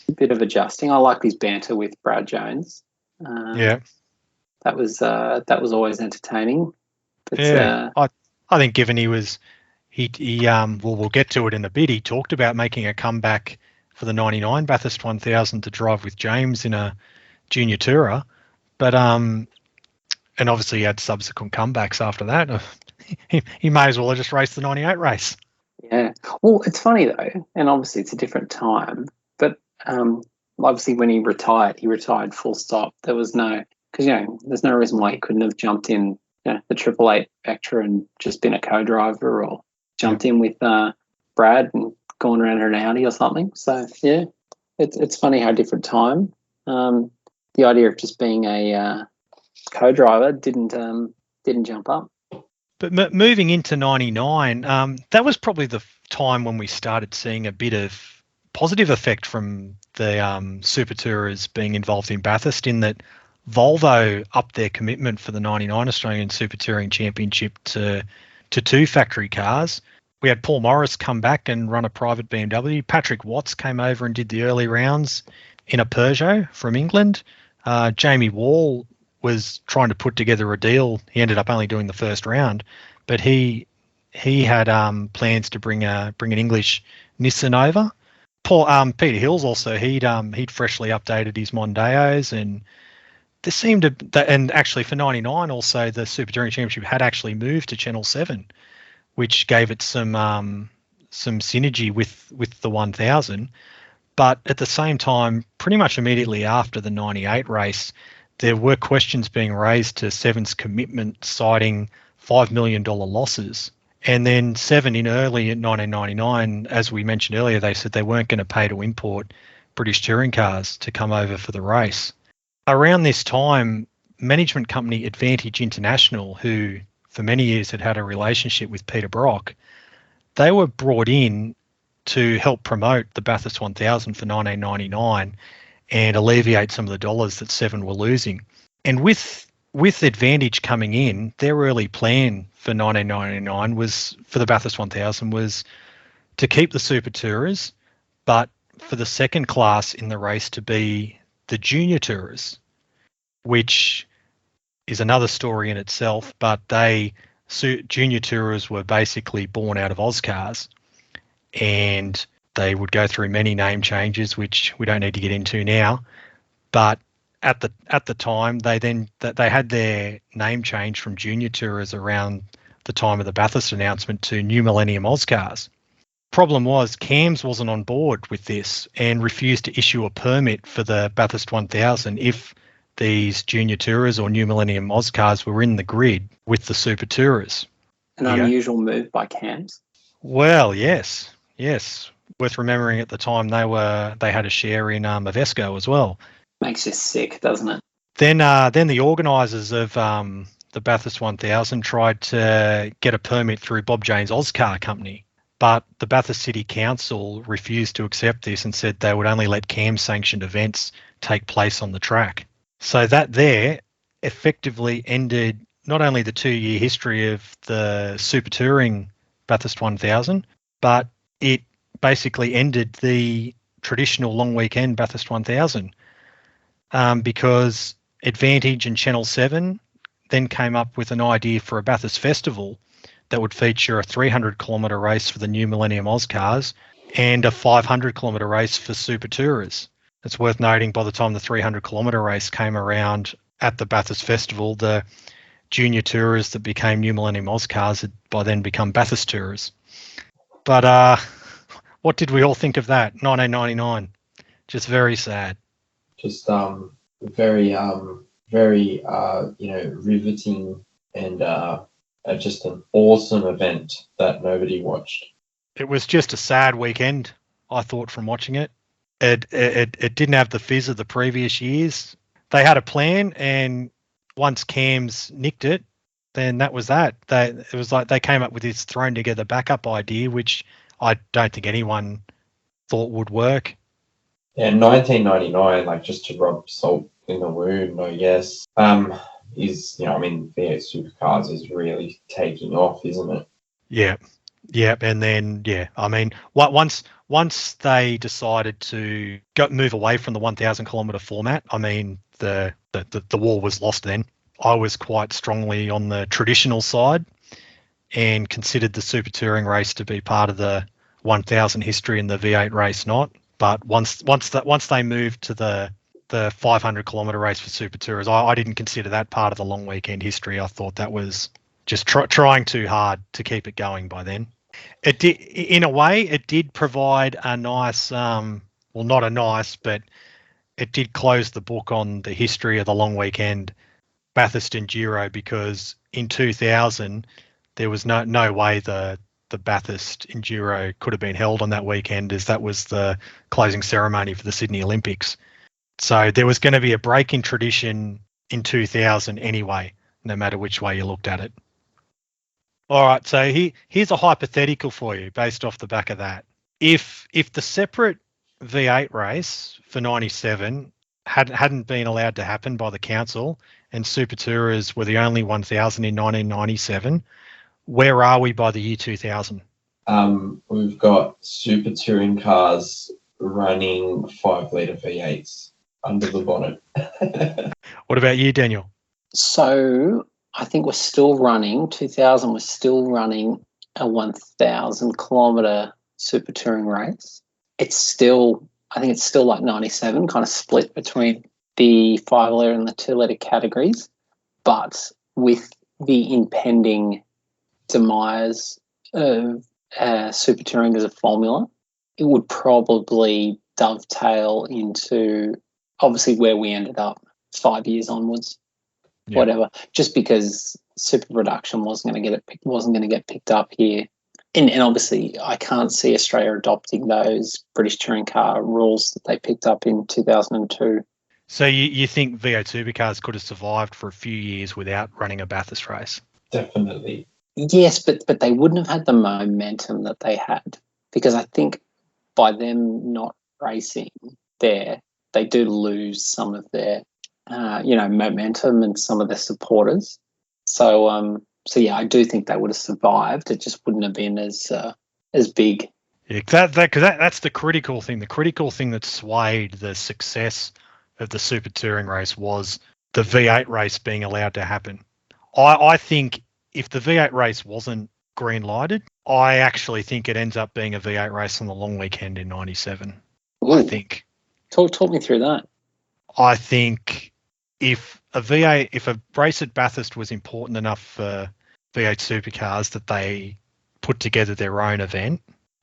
a bit of adjusting. I liked his banter with Brad Jones. That was always entertaining. But, I think given we'll get to it in a bit. He talked about making a comeback for the 99 Bathurst 1000 to drive with James in a junior tourer, but and obviously he had subsequent comebacks after that. He may as well have just raced the 98 race. Yeah. Well, it's funny though, and obviously it's a different time, but obviously when he retired full stop. There was there's no reason why he couldn't have jumped in the 888 Vectra and just been a co-driver, or jumped in with Brad and gone around in an Audi or something. So yeah, it's funny how different time. The idea of just being a co-driver didn't jump up. But moving into 99, that was probably the time when we started seeing a bit of positive effect from the Super Tourers being involved in Bathurst, in that Volvo upped their commitment for the 99 Australian Super Touring Championship to 2 factory cars. We had Paul Morris come back and run a private BMW. Patrick Watts came over and did the early rounds in a Peugeot from England. Jamie Wall was trying to put together a deal. He ended up only doing the first round, but he had plans to bring an English Nissan over. Peter Hills also, he'd freshly updated his Mondeos, and there seemed to, and actually for 99 also the Super Touring Championship had actually moved to Channel 7, which gave it some synergy with the 1000. But at the same time, pretty much immediately after the 98 race, there were questions being raised to Seven's commitment, citing $5 million losses. And then Seven, in early 1999, as we mentioned earlier, they said they weren't going to pay to import British touring cars to come over for the race. Around this time, management company Advantage International, who for many years had a relationship with Peter Brock, they were brought in to help promote the Bathurst 1000 for 1999 and alleviate some of the dollars that Seven were losing. And with Advantage coming in, their early plan for 1999 was for the Bathurst 1000 was to keep the Super Tourers, but for the second class in the race to be the Junior Tourers, which is another story in itself. But Junior Tourers were basically born out of Oscars, and they would go through many name changes, which we don't need to get into now. But at the time, they had their name change from Junior Tourers around the time of the Bathurst announcement to New Millennium Oscars. Problem was CAMS wasn't on board with this and refused to issue a permit for the Bathurst 1000 if these Junior Tourers or New Millennium Oscars were in the grid with the Super Tourers. An unusual move by CAMS. Well, yes. Worth remembering at the time they had a share in Avesco as well. Makes you sick, doesn't it? Then the organisers of the Bathurst 1000 tried to get a permit through Bob Jane's Oscar company, but the Bathurst City Council refused to accept this and said they would only let CAM-sanctioned events take place on the track. So that there effectively ended not only the 2-year history of the Super Touring Bathurst 1000, but it basically ended the traditional long weekend Bathurst 1000 because Advantage and Channel 7 then came up with an idea for a Bathurst festival that would feature a 300-kilometre race for the New Millennium Oscars and a 500-kilometre race for Super Tourers. It's worth noting by the time the 300-kilometre race came around at the Bathurst Festival, the Junior Tourers that became New Millennium Oscars had by then become Bathurst Tourers. But what did we all think of that? 1999. Just very sad. Just very riveting and just an awesome event that nobody watched. It was just a sad weekend, I thought, from watching it. It didn't have the fizz of the previous years. They had a plan, and once CAMS nicked it, then that was that. It was like they came up with this thrown together backup idea, which I don't think anyone thought would work. Yeah, 1999, like just to rub salt in the wound, I guess, is, V8 Supercars is really taking off, isn't it? Yeah. And then, once they decided to move away from the 1,000 kilometre format, the war was lost then. I was quite strongly on the traditional side and considered the Super Touring race to be part of the 1,000 history and the V8 race not. But once they moved to the 500 kilometre race for Super Tourers, I didn't consider that part of the long weekend history. I thought that was just trying too hard to keep it going by then. It did, in a way, it did provide a nice, but it did close the book on the history of the long weekend Bathurst Enduro, because in 2000 there was no way the Bathurst Enduro could have been held on that weekend, as that was the closing ceremony for the Sydney Olympics. So there was going to be a break in tradition in 2000 anyway, no matter which way you looked at it. All right, so here's a hypothetical for you based off the back of that. If the separate V8 race for 97 hadn't been allowed to happen by the council and Super Tourers were the only 1,000 in 1997, where are we by the year 2000? We've got Super Touring cars running 5-litre V8s under the bonnet. What about you, Daniel? So I think we're still running, 2000 was still running a 1,000 kilometre Super Touring race. I think it's still like 97, kind of split between the 5-litre and the 2-litre categories. But with the impending demise of Super Touring as a formula, it would probably dovetail into obviously where we ended up 5 years onwards. Yeah. Whatever, just because super production wasn't going to get picked up here, and obviously I can't see Australia adopting those British touring car rules that they picked up in 2002. So you think V8 Supercars could have survived for a few years without running a Bathurst race? Definitely. Yes, but they wouldn't have had the momentum that they had, because I think by them not racing there, they do lose some of their, momentum and some of their supporters. So yeah, I do think they would have survived. It just wouldn't have been as big. Yeah, that's the critical thing. The critical thing that swayed the success of the Super Touring race was the V8 race being allowed to happen. I think if the V8 race wasn't green lighted, I actually think it ends up being a V8 race on the long weekend in '97. Ooh. I think. Talk me through that. I think if a race at Bathurst was important enough for V8 Supercars that they put together their own event,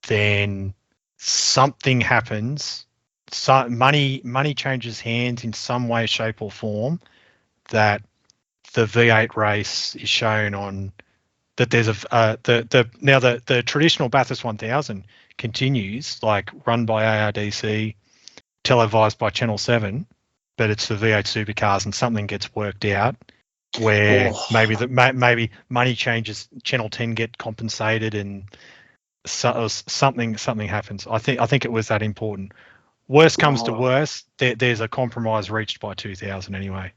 then something happens. So money changes hands in some way, shape, or form. That the V8 race is shown on. That there's the traditional Bathurst 1000 continues, like run by ARDC, televised by Channel 7, but it's the V8 Supercars, and something gets worked out where maybe money changes, Channel 10 get compensated, and something happens. I think it was that important. Worst comes to worst, there's a compromise reached by 2000 anyway.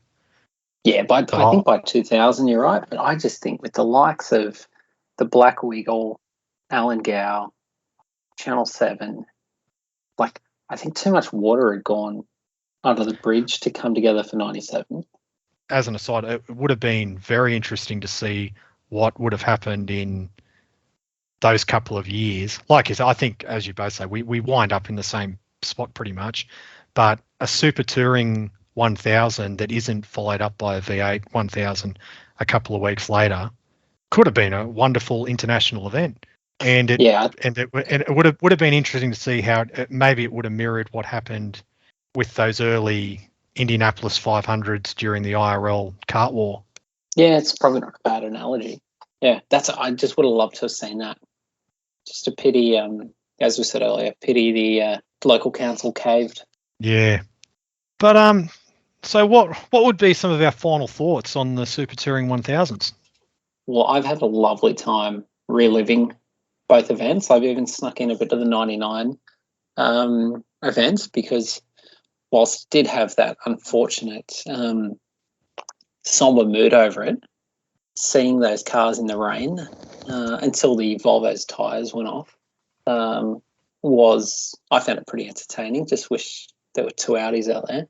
Yeah, but I think by 2000 you're right. But I just think with the likes of the Black Wiggle, Alan Gow, Channel 7, like I think too much water had gone under the bridge to come together for 97. As an aside, it would have been very interesting to see what would have happened in those couple of years. Like I think, as you both say, we wind up in the same spot pretty much, but a Super Touring 1000 that isn't followed up by a V8 1000 a couple of weeks later could have been a wonderful international event. And it would have been interesting to see how maybe it would have mirrored what happened with those early Indianapolis 500s during the IRL kart war. Yeah, it's probably not a bad analogy. Yeah, I just would have loved to have seen that. Just a pity, as we said earlier, the local council caved. Yeah, but so what would be some of our final thoughts on the Super Touring 1000s? Well, I've had a lovely time reliving both events. I've even snuck in a bit of the 99 events because whilst it did have that unfortunate somber mood over it, seeing those cars in the rain until the Volvo's tyres went off I found it pretty entertaining. Just wish there were two Audis out there.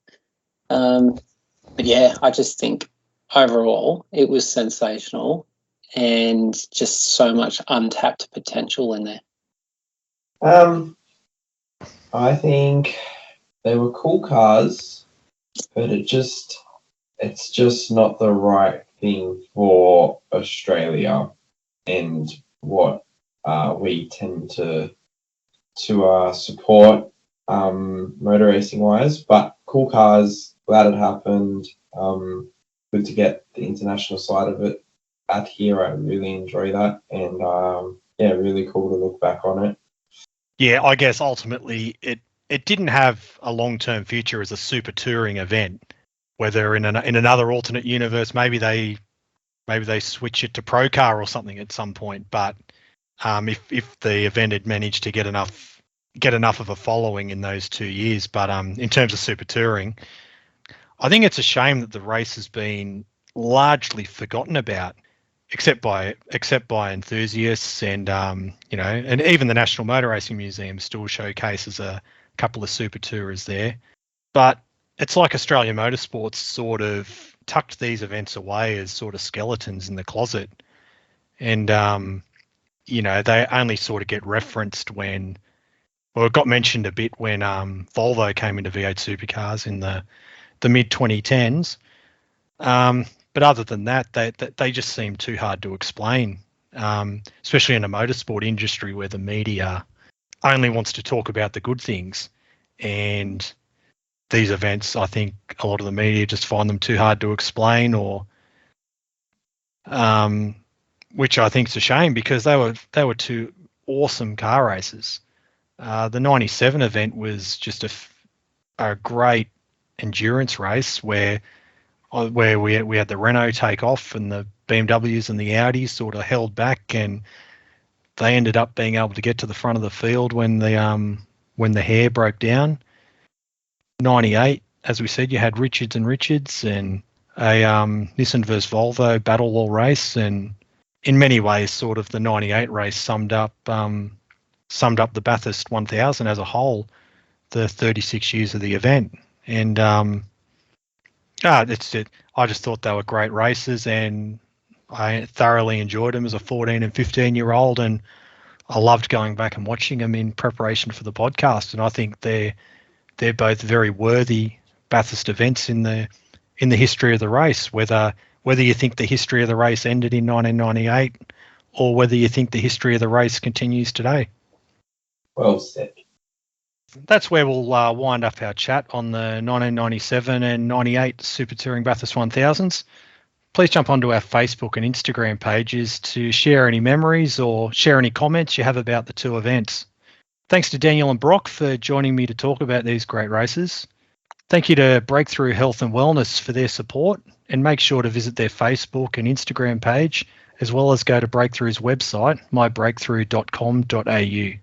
But yeah, I just think overall it was sensational and just so much untapped potential in there. I think they were cool cars, but it's just not the right thing for Australia and what we tend to support motor racing wise. But cool cars, glad it happened. Good to get the international side of it at here. I really enjoy that, and really cool to look back on it. Yeah, I guess ultimately it didn't have a long-term future as a Super Touring event. Whether in another alternate universe, maybe they switch it to Pro Car or something at some point. But if the event had managed to get enough of a following in those 2 years, but in terms of Super Touring, I think it's a shame that the race has been largely forgotten about, except by enthusiasts and and even the National Motor Racing Museum still showcases a couple of Super Tourers there. But it's like Australia Motorsports sort of tucked these events away as sort of skeletons in the closet, and they only sort of get referenced when, well, it got mentioned a bit when Volvo came into V8 Supercars in the mid 2010s. But other than that, they just seem too hard to explain, especially in a motorsport industry where the media only wants to talk about the good things. And these events, I think a lot of the media just find them too hard to explain, or which I think is a shame because they were two awesome car races. The 97 event was just a great endurance race where we had the Renault take off and the BMWs and the Audis sort of held back, and they ended up being able to get to the front of the field when the when the hair broke down. 98, as we said, you had Richards and Richards and a Nissan versus Volvo battle wall race, and in many ways, sort of the 98 race summed up the Bathurst 1000 as a whole, the 36 years of the event. And that's it. I just thought they were great races, and I thoroughly enjoyed them as a 14 and 15-year-old, and I loved going back and watching them in preparation for the podcast. And I think they're both very worthy Bathurst events in the history of the race, whether you think the history of the race ended in 1998 or whether you think the history of the race continues today. Well said. That's where we'll wind up our chat on the 1997 and 98 Super Touring Bathurst 1000s. Please jump onto our Facebook and Instagram pages to share any memories or share any comments you have about the two events. Thanks to Daniel and Brock for joining me to talk about these great races. Thank you to Breakthrough Health and Wellness for their support, and make sure to visit their Facebook and Instagram page, as well as go to Breakthrough's website, mybreakthrough.com.au.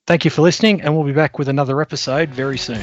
Thank you for listening, and we'll be back with another episode very soon.